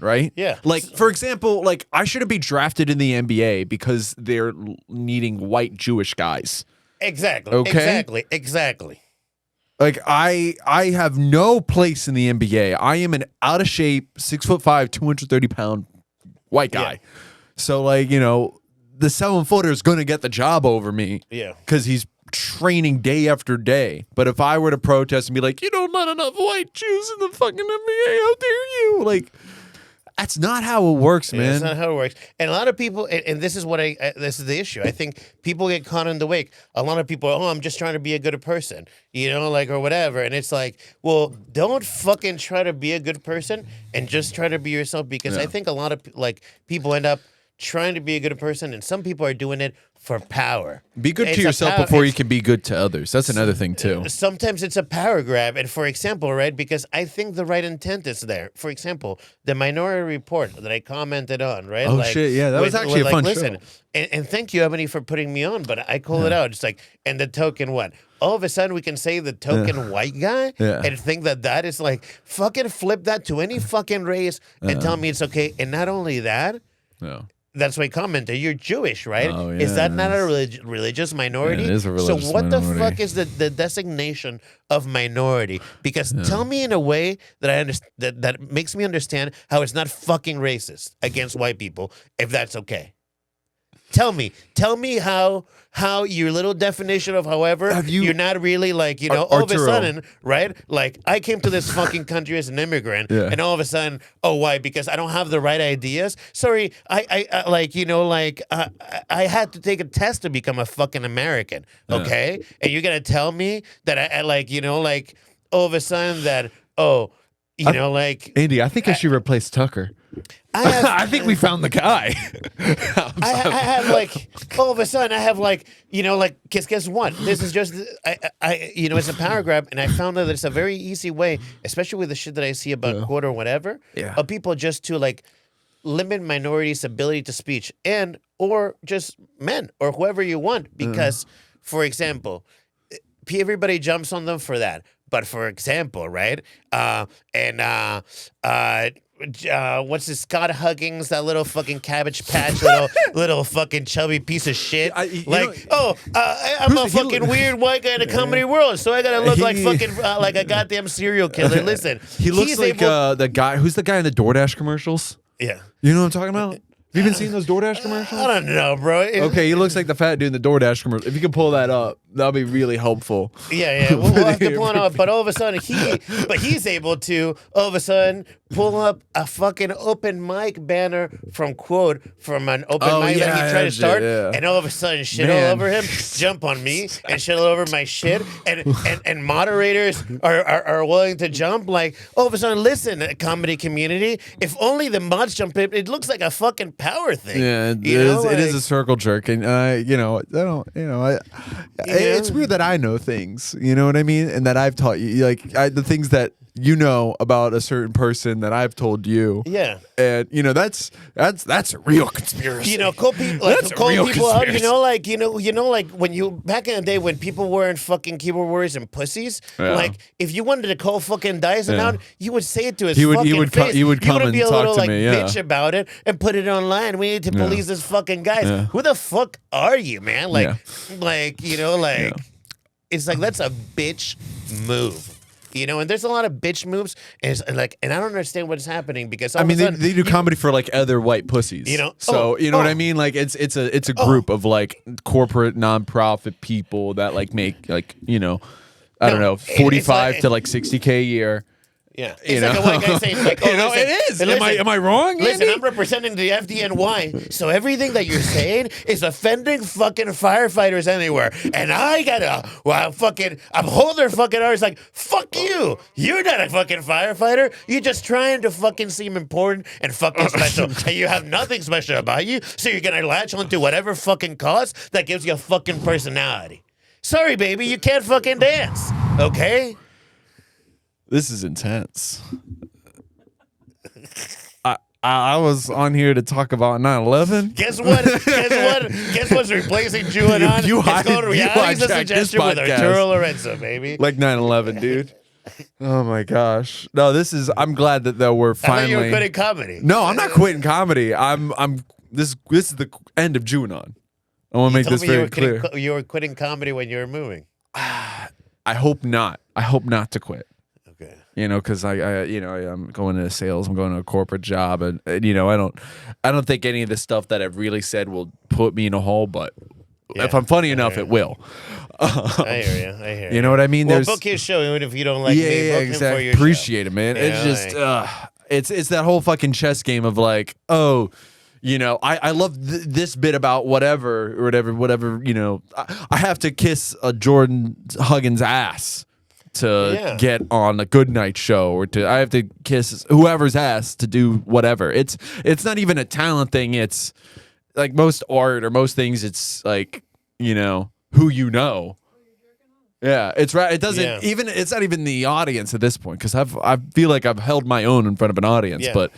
right? Yeah. Like, for example, like I shouldn't be drafted in the NBA because they're needing white Jewish guys. Exactly. Okay? Exactly. Like I have no place in the NBA. I am an out of shape 6'5", 230-pound white guy. Yeah. So like, you know, the 7-footer is going to get the job over me. Yeah. Because he's training day after day. But if I were to protest and be like, you don't let enough white Jews in the fucking NBA, how dare you? Like, that's not how it works, man. That's not how it works. And a lot of people, and this is what this is the issue. I think people get caught in the wake. A lot of people, I'm just trying to be a good person, you know, like, or whatever. And it's like, well, don't fucking try to be a good person and just try to be yourself. Because I think a lot of like people end up trying to be a good person, and some people are doing it for power. Be good to yourself before you can be good to others. That's another thing too. Sometimes it's a power grab, and for example, right, because I think the right intent is there. For example, the Minority Report that I commented on, right? Oh shit, yeah, that was actually a fun show. And thank you, Ebony, for putting me on, but I call it out. It's like, and the token what? All of a sudden we can say the token white guy and think that is like, fucking flip that to any fucking race and tell me it's okay. And not only that, that's why I commented, you're Jewish, right? Oh, yeah, is that not a religious minority? Yeah, it is a religious so what minority. the fuck is the designation of minority? Because tell me in a way that I understand that makes me understand how it's not fucking racist against white people, if that's okay. Tell me how your little definition of however you're not really like, you know, all of a sudden, right? Like I came to this fucking country as an immigrant and all of a sudden, oh, why? Because I don't have the right ideas. Sorry, I like, you know, like I had to take a test to become a fucking American, okay? And you're gonna tell me that I like, you know, like all of a sudden that, oh, you know, like Andy, I think I should replace Tucker. I think we found the guy. I have like all of a sudden I have like, you know, like guess what? This is just I you know, it's a power grab, and I found that it's a very easy way, especially with the shit that I see about quote or whatever, of people just to like limit minorities' ability to speech and or just men or whoever you want, because for example, everybody jumps on them for that. But for example, right? What's this? Scott Huggins, that little fucking Cabbage Patch, little fucking chubby piece of shit. I'm a fucking weird white guy in the comedy world, so I gotta look like fucking like a goddamn serial killer. Listen, he looks like the guy. Who's the guy in the DoorDash commercials? Yeah, you know what I'm talking about. Have you been seeing those DoorDash commercials? I don't know, bro. Okay, he looks like the fat dude in the DoorDash commercial. If you can pull that up, that'll be really helpful. Yeah. We'll have to pull it up. But all of a sudden, he's able to all of a sudden pull up a fucking open mic banner from an open mic that he tried to start, and all of a sudden shit all over him, jump on me and shit all over my shit, and moderators are willing to jump. Like all of a sudden, listen, comedy community, if only the mods jump in, it looks like a fucking power thing. Yeah, it is a circle jerk, and it's weird that I know things, you know what I mean, and that I've taught you, like the things that you know about a certain person that I've told you. Yeah, and you know that's a real conspiracy. You know, call people out. You know, like when you back in the day when people weren't fucking keyboard warriors and pussies. Like if you wanted to call fucking Dyson out, you would say it to his fucking face. He would come and be a talk little to like me, bitch about it and put it online. We need to police this fucking guys. Who the fuck are you, man? Like you know, like it's like that's a bitch move. You know, and there's a lot of bitch moves, and I don't understand what's happening because I mean they do comedy for like other white pussies, you know. So you know what I mean? Like it's a group of like corporate nonprofit people that like make like, you know, I don't know, 45 to like 60K a year. Yeah, it's like a white guy saying, like, oh, you know, listen, it is. Listen, am I wrong? Listen, Andy? I'm representing the FDNY, so everything that you're saying is offending fucking firefighters anywhere, and I gotta uphold their fucking arms. Like, fuck you. You're not a fucking firefighter. You're just trying to fucking seem important and fucking special, and you have nothing special about you. So you're gonna latch onto whatever fucking cause that gives you a fucking personality. Sorry, baby, you can't fucking dance. Okay. This is intense. I was on here to talk about 9/11. Guess what? Guess what's replacing Jew Anon? It's called Realities of Suggestion with Arturo Lorenzo, baby. Like 9/11, dude. Oh my gosh. No, I'm glad that though we're finally. I thought you were quitting comedy. No, I'm not quitting comedy. This is the end of Jew Anon. I want to make this very clear. You were quitting comedy when you were moving. I hope not. I hope not to quit. Okay. You know, because I'm going into sales. I'm going to a corporate job, and you know, I don't think any of the stuff that I've really said will put me in a hole. But if I'm funny enough, it will. I hear you. You know what I mean? Well, book his show, even if you don't like me. Book exactly. Him for your Appreciate show. it, man. Yeah, It's just, it's that whole fucking chess game of like, oh. You know, I love this bit about whatever. You know, I have to kiss a Jordan Huggins ass to get on a Good Night show, or I have to kiss whoever's ass to do whatever. It's not even a talent thing. It's like most art or most things, it's like, you know, who you know. Yeah, it's right. It doesn't even. It's not even the audience at this point because I feel like I've held my own in front of an audience, but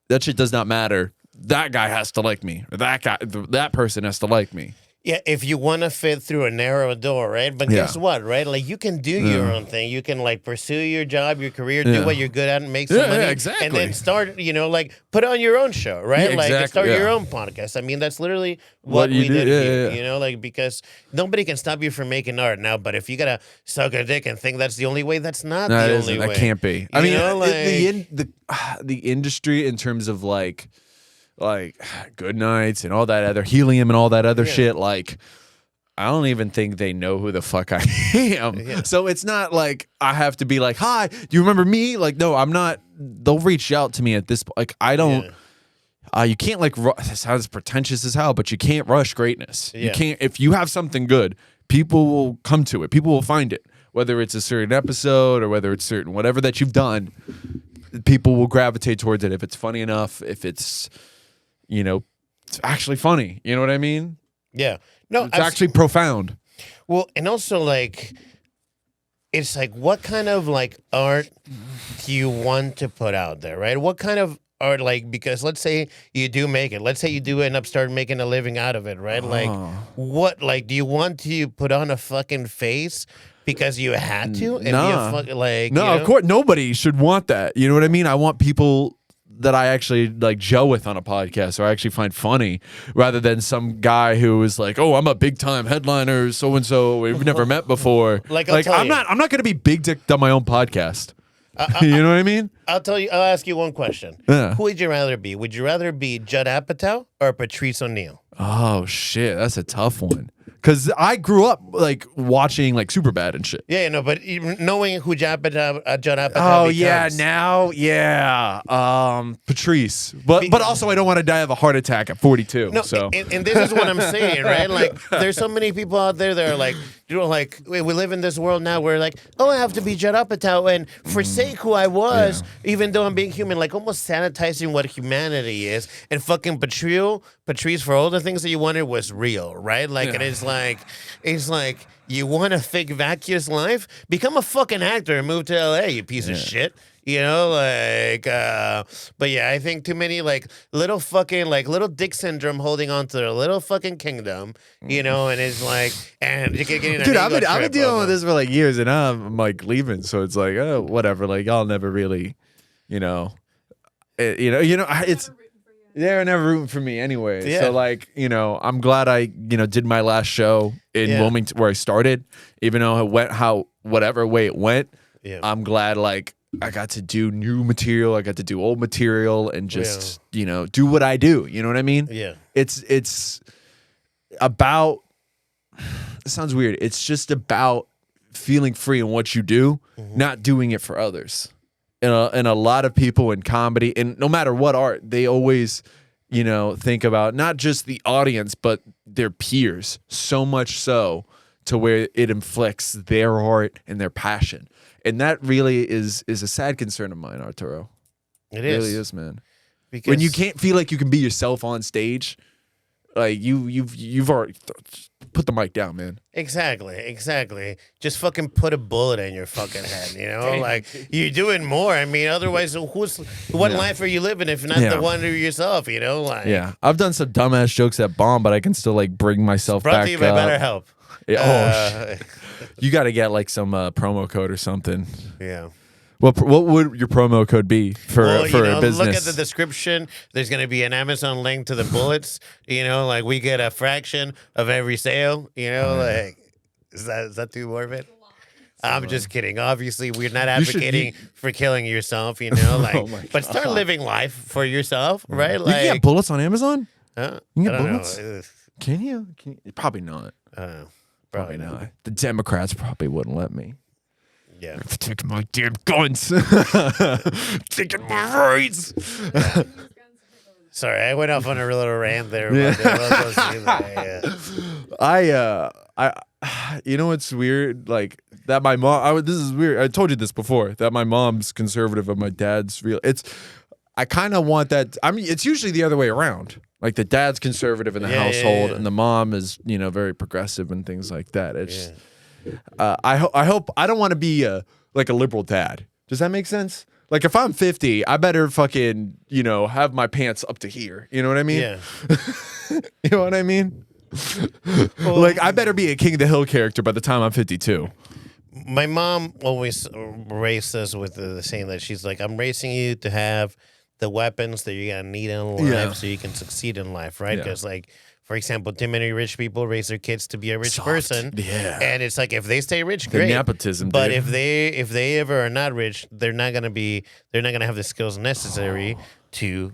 that shit does not matter. That guy has to like me, or that person has to like me. Yeah, if you want to fit through a narrow door, right? But guess what, right? Like, you can do your own thing. You can, like, pursue your job, your career, do what you're good at, and make some money. Yeah, exactly. And then start, you know, like, put on your own show, right? Yeah, like, start your own yeah. podcast. I mean, that's literally what we did here, you know? Like, because nobody can stop you from making art now, but if you got to suck a dick and think that's the only way, that's not the only way. That can't be. I mean, the industry in terms of, like Good Nights and all that other helium and all that other shit, like I don't even think they know who the fuck I am. Yeah. So it's not like I have to be like, hi, do you remember me? Like, no, I'm not. They'll reach out to me at this point. Like, I don't. You can't like. This sounds pretentious as hell, but you can't rush greatness. You can't. If you have something good, people will come to it. People will find it. Whether it's a certain episode or whether it's certain whatever that you've done, people will gravitate towards it if it's funny enough. If it's, you know, it's actually funny. You know what I mean? Yeah. No, it's actually profound. Well, and also, like, it's like, what kind of, like, art do you want to put out there, right? What kind of art, like, because let's say you do make it. Let's say you do end up start making a living out of it, right? Like, what, like, do you want to put on a fucking face because you had to? And be a fucking, like, no, of course, nobody should want that. You know what I mean? I want people that I actually like gel with on a podcast or I actually find funny rather than some guy who is like, oh, I'm a big time headliner, so and so we've never met before. Like I'm not gonna be big dicked on my own podcast. You know what I mean? I'll ask you one question. Yeah. Who would you rather be? Would you rather be Judd Apatow or Patrice O'Neal? Oh shit, that's a tough one. Because I grew up like watching like Superbad and shit. Yeah, no, but even knowing who Judd Apatow Oh becomes. yeah, now Patrice. But also I don't want to die of a heart attack at 42. No, so and this is what I'm saying, right? Like, there's so many people out there that are like, you know, like we live in this world now where like, oh, I have to be Judd Apatow and forsake who I was, even though I'm being human, like almost sanitizing what humanity is. And fucking Patrice, for all the things that you wanted was real, right? Like it's like you want a fake vacuous life? Become a fucking actor and move to LA, you piece of shit. You know, like, but yeah, I think too many like little fucking like little dick syndrome holding on to their little fucking kingdom, you know, and it's like, and you get getting. Dude, I've been dealing with this for like years, and I'm like leaving, so it's like, oh, whatever. Like y'all never really, you know, it's. They're never rooting for me anyway. Yeah. So like, you know, I'm glad I, you know, did my last show in Wilmington where I started, even though it went whatever way it went. Yeah. I'm glad like I got to do new material, I got to do old material and just, you know, do what I do. You know what I mean? Yeah. It's about, it sounds weird. It's just about feeling free in what you do, not doing it for others. And a lot of people in comedy, and no matter what art, they always, you know, think about not just the audience, but their peers. So much so to where it inflicts their art and their passion. And that really is a sad concern of mine, Arturo. It really is, man. Because when you can't feel like you can be yourself on stage, like you've already put the mic down, man. Exactly. Just fucking put a bullet in your fucking head, you know? Like, you're doing more. I mean, otherwise, what life are you living if not the one of yourself, you know? Like, yeah. I've done some dumbass jokes that bomb, but I can still, like, bring myself back up. Brought to you by BetterHelp. Yeah, you got to get, like, some promo code or something. Yeah. What would your promo code be for a business? Look at the description. There's going to be an Amazon link to the bullets. You know, like we get a fraction of every sale. You know, like is that too morbid? I'm just kidding. Obviously, we're not advocating for killing yourself. You know, like, but start living life for yourself, right? Like, you can get bullets on Amazon. You can get bullets. Can you? Probably not. Probably not. The Democrats probably wouldn't let me. Yeah. Taking my damn guns. Taking my rights. Yeah. Sorry, I went off on a little rant there. You know what's weird? Like that my mom, this is weird. I told you this before, that my mom's conservative and my dad's real. I kind of want that. I mean, it's usually the other way around. Like the dad's conservative in the household, and the mom is, very progressive and things like that. It's, I hope I don't want to be like a liberal dad. Does that make sense? Like if I'm 50, I better fucking, have my pants up to here. You know what I mean? Yeah. You know what I mean? Like I better be a King of the Hill character by the time I'm 52. My mom always raised us with the saying that she's like, I'm raising you to have the weapons that you're going to need in life so you can succeed in life, right? Because, like, for example, too many rich people raise their kids to be a rich person. Yeah. And it's like, if they stay rich, The great. nepotism, but dude. if they ever are not rich, they're not going to have the skills necessary to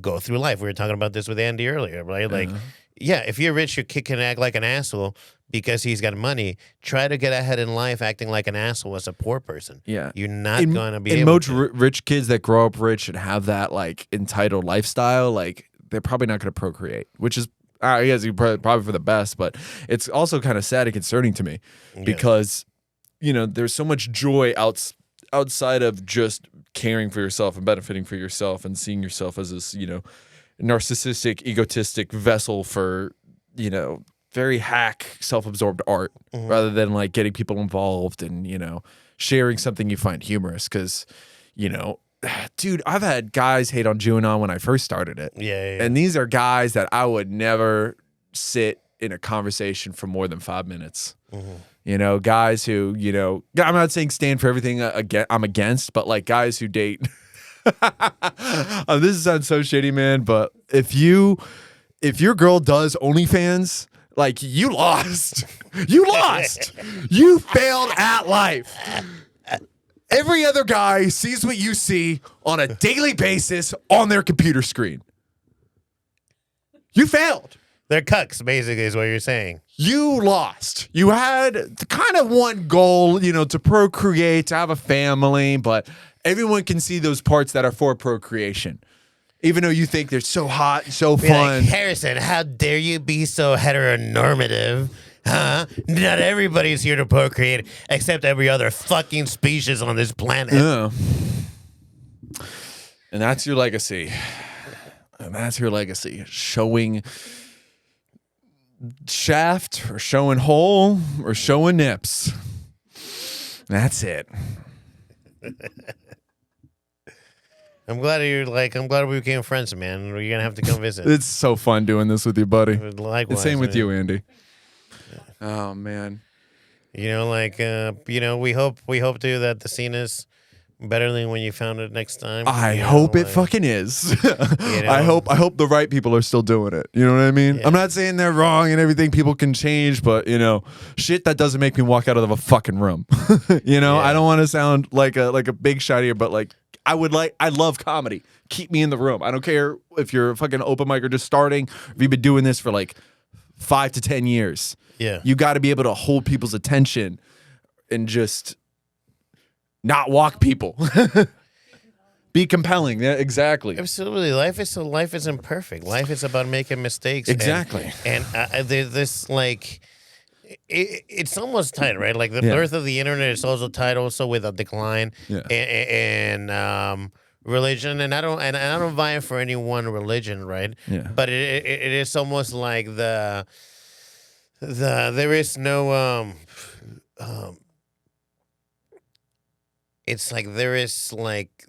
go through life. We were talking about this with Andy earlier, right? Like, if you're rich, your kid can act like an asshole because he's got money. Try to get ahead in life acting like an asshole as a poor person. Yeah. You're not going to be and able most to. rich kids that grow up rich and have that, like, entitled lifestyle, like, they're probably not going to procreate, which is, I guess, probably for the best, but it's also kind of sad and concerning to me because, there's so much joy outside of just caring for yourself and benefiting for yourself and seeing yourself as this, narcissistic, egotistic vessel for, very hack, self-absorbed art rather than like getting people involved and, sharing something you find humorous. Because, dude, I've had guys hate on Jew Anon when I first started it. Yeah. And these are guys that I would never sit in a conversation for more than 5 minutes. Guys who, I'm not saying stand for everything I'm against, but like guys who date. This sounds so shitty, man, but if your girl does OnlyFans, like you lost. You lost. You failed at life. Every other guy sees what you see on a daily basis on their computer screen. You failed. They're cucks, basically, is what you're saying. You lost. You had kind of one goal, to procreate, to have a family, but everyone can see those parts that are for procreation. Even though you think they're so hot, so fun. Like, Harrison, how dare you be so heteronormative? Huh? Not everybody's here to procreate except every other fucking species on this planet. Yeah. And that's your legacy. Showing shaft or showing hole or showing nips. That's it. I'm glad we became friends, man. You're gonna have to come visit. It's so fun doing this with you, buddy. Likewise. The same with you, Andy. Oh man. We hope too that the scene is better than when you found it next time. I hope it fucking is. I hope the right people are still doing it. You know what I mean? Yeah. I'm not saying they're wrong and everything. People can change, but shit that doesn't make me walk out of a fucking room. I don't want to sound like a big shot here, but like I love comedy. Keep me in the room. I don't care if you're a fucking open mic or just starting. If you've been doing this for like 5 to 10 years. Yeah. You got to be able to hold people's attention and just not walk people. Be compelling. Yeah, exactly. Absolutely. Life isn't perfect. Life is about making mistakes. Exactly. And this like it's almost tied, right? Like the birth of the internet is also tied also with a decline in religion, and I don't vie for any one religion, right? Yeah. But it is almost like there is no it's like there is like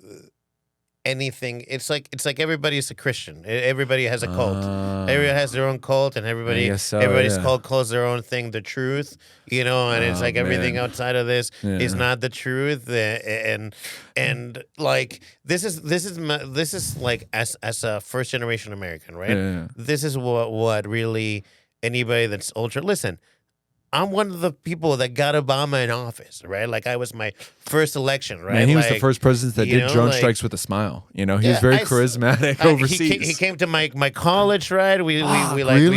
anything. It's like everybody's a Christian. Everybody has a cult. Everybody has their own cult, and everybody's cult calls their own thing the truth. And it's like everything outside of this is not the truth. And like this is like as a first generation American, right? Yeah. This is what really anybody that's ultra listen. I'm one of the people that got Obama in office, right? Like I was my first election, right? Man, he was the first president that did drone strikes with a smile. He was very charismatic overseas. He came to my college, right? We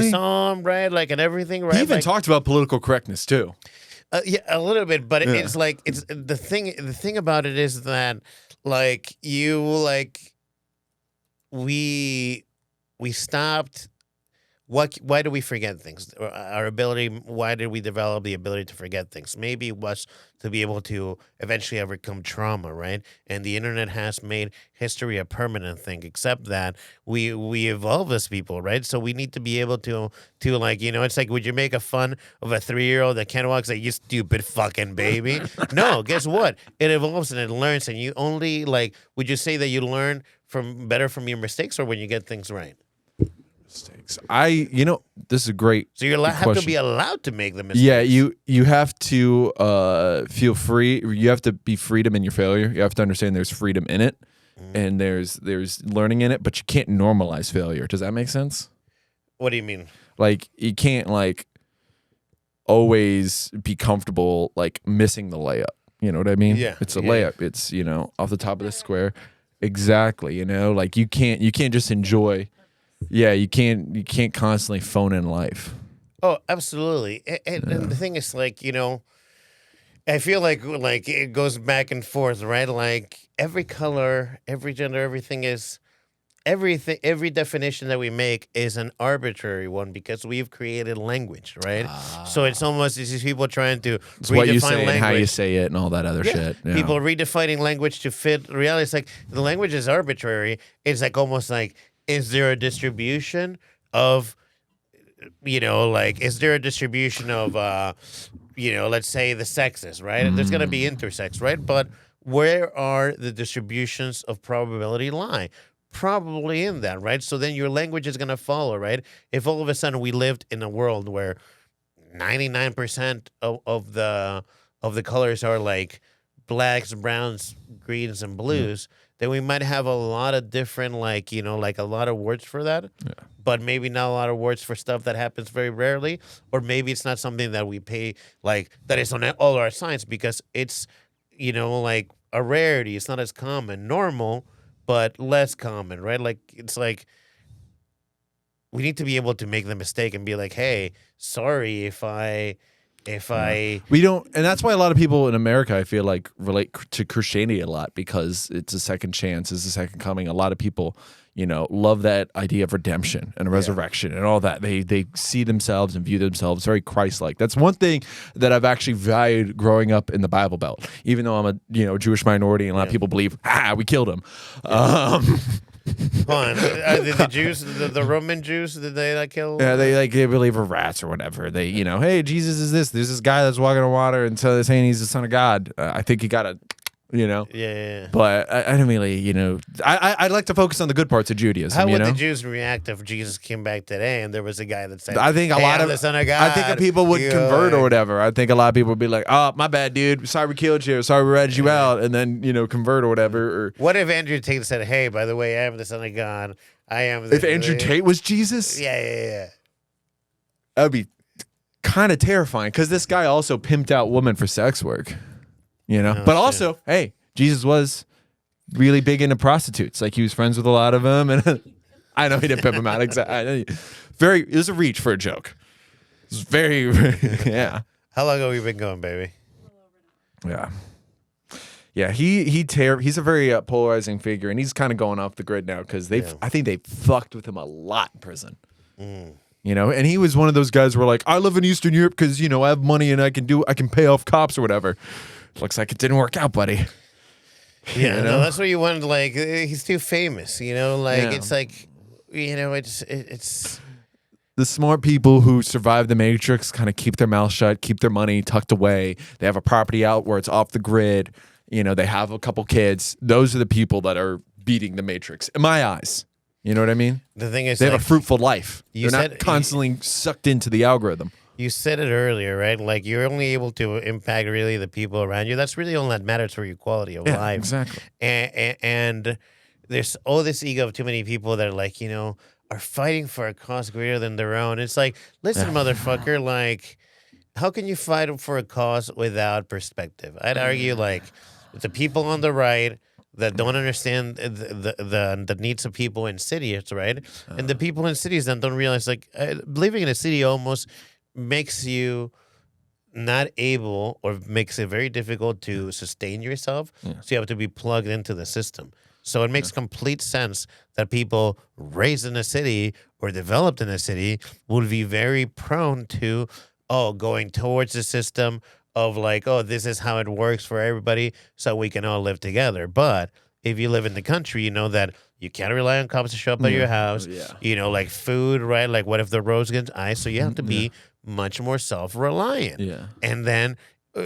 saw him, right? Like and everything, right? He even talked about political correctness too. Yeah, a little bit, but it's like it's the thing. The thing about it is that like we stopped. why do we forget things? Our ability, why did we develop the ability to forget things? Maybe it was to be able to eventually overcome trauma, right? And the internet has made history a permanent thing, except that we evolve as people, right? So we need to be able to like, it's like, would you make a fun of a 3-year-old that can't walk, say, you stupid fucking baby? No, guess what? It evolves and it learns, and you only, like, would you say that you learn better from your mistakes or when you get things right? Mistakes. This is a great. So you have to be allowed to make the mistakes. Yeah, you have to feel free. You have to be freedom in your failure. You have to understand there's freedom in it, and there's learning in it. But you can't normalize failure. Does that make sense? What do you mean? Like, you can't like always be comfortable like missing the layup. You know what I mean? Yeah, it's a layup. It's off the top of the square. Exactly. Like you can't just enjoy. Yeah, you can't constantly phone in life. Oh, absolutely. And the thing is, like, I feel like it goes back and forth, right? Like every color, every gender, everything is everything. Every definition that we make is an arbitrary one because we've created language, right? So it's almost these people trying to it's redefine what you say language. and how you say it and all that other shit. Yeah. People redefining language to fit reality. It's like the language is arbitrary. It's like almost like, is there a distribution of, is there a distribution of, let's say the sexes, right? There's going to be intersex, right? But where are the distributions of probability lie? Probably in that, right? So then your language is going to follow, right? If all of a sudden we lived in a world where 99% of the colors are like blacks, browns, greens, and blues, then we might have a lot of different, like a lot of words for that, but maybe not a lot of words for stuff that happens very rarely, or maybe it's not something that we pay, like, that is on all our signs because it's, like a rarity. It's not as common, normal, but less common, right? Like, it's like, we need to be able to make the mistake and be like, hey, sorry if we don't, and that's why a lot of people in America, I feel like, relate to Christianity a lot because it's a second chance, it's a second coming. A lot of people, love that idea of redemption and resurrection and all that. They see themselves and view themselves very Christ-like. That's one thing that I've actually valued growing up in the Bible Belt, even though I'm a Jewish minority and a lot of people believe, we killed him. Hold on. The Jews, the Roman Jews, did they like kill? Yeah, they believe in rats or whatever. They, hey, Jesus is this. There's this guy that's walking on water and so they're saying he's the son of God. I think he got a, Yeah. But I don't really, I'd like to focus on the good parts of Judaism. How would the Jews react if Jesus came back today and there was a guy that said, I think a lot of the son of God? I think people would convert or whatever. I think a lot of people would be like, oh, my bad, dude. Sorry we killed you. Sorry we ratted you out. And then, convert or whatever. Or what if Andrew Tate said, hey, by the way, I am the son of God. I am the... If Andrew Tate was Jesus? Yeah. That would be kind of terrifying because this guy also pimped out women for sex work. But also, hey, Jesus was really big into prostitutes. Like, he was friends with a lot of them, and I know he didn't pimp them out exactly. It was a reach for a joke. It was very, yeah. How long have we been going, baby? Yeah. He's a very polarizing figure, and he's kind of going off the grid now because I think they fucked with him a lot in prison. And he was one of those guys where, like, I live in Eastern Europe because I have money and I can pay off cops or whatever. Looks like it didn't work out, buddy. Yeah, no, that's what you wanted. Like, he's too famous, it's like, it's the smart people who survive the Matrix kind of keep their mouth shut, keep their money tucked away. They have a property out where it's off the grid. They have a couple kids. Those are the people that are beating the Matrix, in my eyes. You know what I mean? The thing is, they have a fruitful life. They're not constantly sucked into the algorithm. You said it earlier, right? Like, you're only able to impact really the people around you. That's really all that matters for your quality of life. Exactly. And there's all this ego of too many people that are like, are fighting for a cause greater than their own. It's like, listen, motherfucker, like, how can you fight for a cause without perspective? I'd argue, like, the people on the right that don't understand the needs of people in cities, right? And the people in cities that don't realize, like, living in a city almost makes you not able, or makes it very difficult to sustain yourself. So you have to be plugged into the system. So it makes complete sense that people raised in a city or developed in a city would be very prone to, going towards the system of like, this is how it works for everybody so we can all live together. But if you live in the country, you know that you can't rely on cops to show up at your house. Yeah. Like food, right? Like what if the roads get ice? So you have to be much more self-reliant. Yeah. And then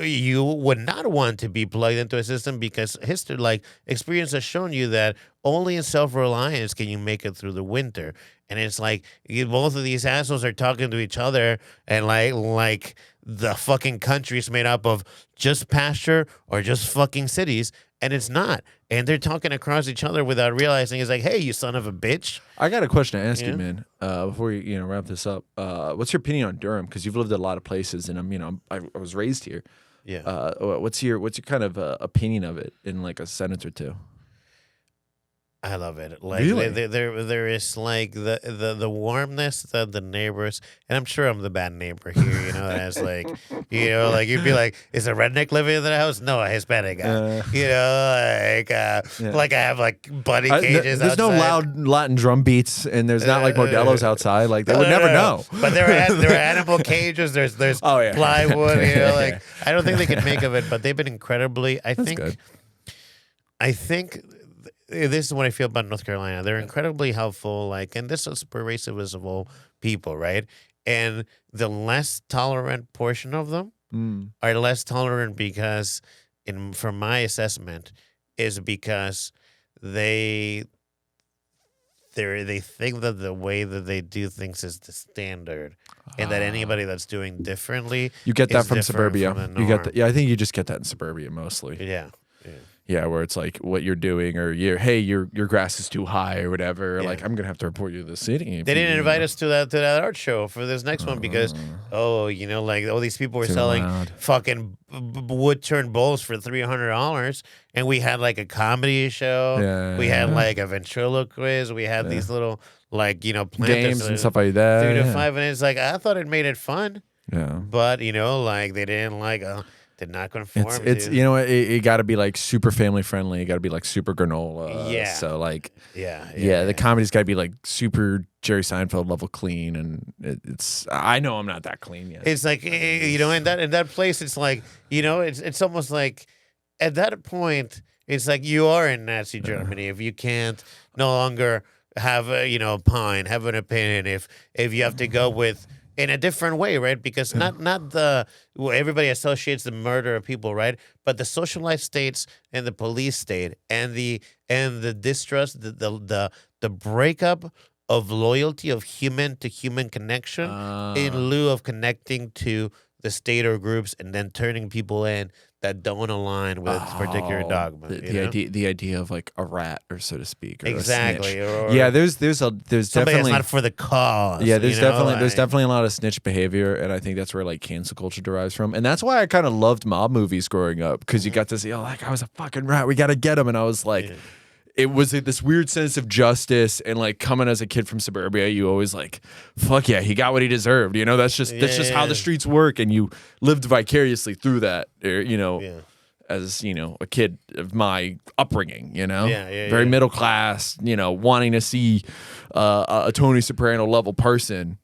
you would not want to be plugged into a system because history, like experience has shown you that only in self-reliance can you make it through the winter. And it's like both of these assholes are talking to each other and like the fucking country's made up of just pasture or just fucking cities. And it's not. And they're talking across each other without realizing it's like, hey, you son of a bitch. I got a question to ask you, man. Before we wrap this up, what's your opinion on Durham? Because you've lived in a lot of places, and I was raised here. Yeah. What's your kind of opinion of it in like a sentence or two? I love it. Like really? there is like the warmness that the neighbors, and I'm sure I'm the bad neighbor here. You know, that's like, like you'd be like, is a redneck living in the house? No, a Hispanic guy. Like I have like bunny cages. There's no loud Latin drum beats, and there's not like Modelo's outside. Like they would never know. But there are animal cages. There's plywood. Like I don't think they can make of it, but they've been incredibly. I think. This is what I feel about North Carolina. They're incredibly helpful, like, and this is pervasive of all people, right? And the less tolerant portion of them are less tolerant because, from my assessment, is because they think that the way that they do things is the standard, and that anybody that's doing differently, you get that from suburbia. You get that. Yeah, I think you just get that in suburbia mostly. Yeah. Yeah, where it's like what you're doing, or your grass is too high, or whatever. Like I'm gonna have to report you to the city. They didn't invite us to that art show for this next one because like all these people were selling fucking wood turned bowls for $300, and we had like a comedy show. We had like a ventriloquist. We had these little games and stuff like that. 3 to 5, and it's like I thought it made it fun. Yeah, but like they didn't like. They're not conform. It's it got to be like super family friendly. It got to be like super granola. Yeah. So like the comedy's got to be like super Jerry Seinfeld level clean, and it's I know I'm not that clean yet. It's like in that place, it's like it's almost like at that point, it's like you are in Nazi Germany if you can't no longer have have an opinion if you have to go with. In a different way, right? Because not everybody associates the murder of people, right? But the socialized states and the police state and the distrust, the breakup of loyalty of human to human connection in lieu of connecting to the state or groups and then turning people in that don't align with particular dogma. The idea of like a rat, or so to speak, or exactly. A snitch. There's somebody definitely that's not for the cause. Yeah, there's definitely a lot of snitch behavior, and I think that's where like cancel culture derives from, and that's why I kind of loved mob movies growing up because you got to see, like I was a fucking rat, we got to get him, and I was like. Yeah. It was this weird sense of justice, and like coming as a kid from suburbia, you always like, fuck yeah, he got what he deserved. That's just how the streets work, and you lived vicariously through that. As a kid of my upbringing, very middle class, wanting to see a Tony Soprano level person.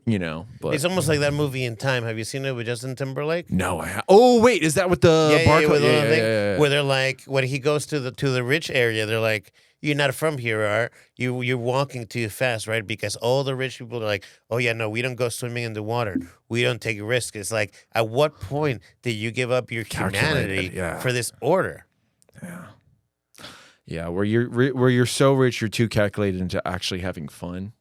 But it's almost like that movie In Time. Have you seen it with Justin Timberlake? No, I have. Oh wait, is that with the barcode? Where they're like, when he goes to the rich area, they're like, "You're not from here, are you? You're walking too fast, right?" Because all the rich people are like, "Oh yeah, no, we don't go swimming in the water. We don't take risks." It's like, at what point did you give up your humanity for this order? Yeah, where you're so rich, you're too calculated into actually having fun.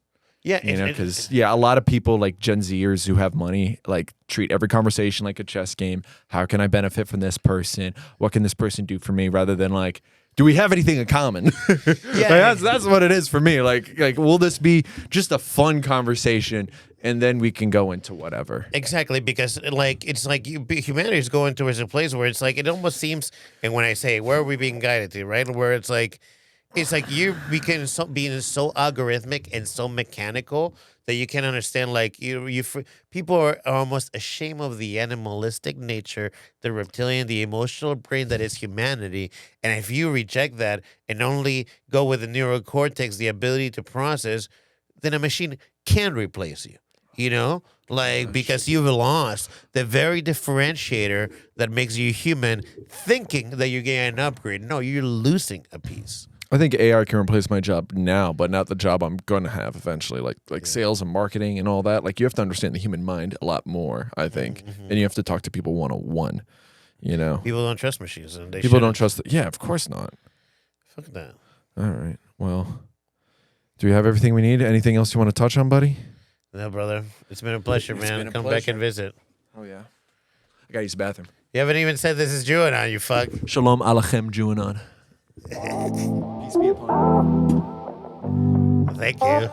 Yeah, because a lot of people like Gen Zers who have money like treat every conversation like a chess game. How can I benefit from this person? What can this person do for me? Rather than like, do we have anything in common? That's what it is for me. Like will this be just a fun conversation, and then we can go into whatever. Exactly, because it's like humanity is going towards a place where it's like it almost seems. And when I say where are we being guided to, right? Where it's like you became being so algorithmic and so mechanical that you can understand. Like people are almost ashamed of the animalistic nature, the reptilian, the emotional brain that is humanity. And if you reject that and only go with the neural cortex, the ability to process, then a machine can replace you. You know, like because you've lost the very differentiator that makes you human, thinking that you're getting an upgrade. No, you're losing a piece. I think AI can replace my job now, but not the job I'm going to have eventually, like sales and marketing and all that. Like you have to understand the human mind a lot more, I think, and you have to talk to people 101. You know, people don't trust machines, and people don't trust. Yeah, of course not. Fuck that. All right. Well, do we have everything we need? Anything else you want to touch on, buddy? No, brother. It's been a pleasure, man. Come back and visit. Oh, yeah. I got to use the bathroom. You haven't even said this is Jew Anon, you fuck. Shalom Alechem, Jew Anon. Peace be upon you. Thank you.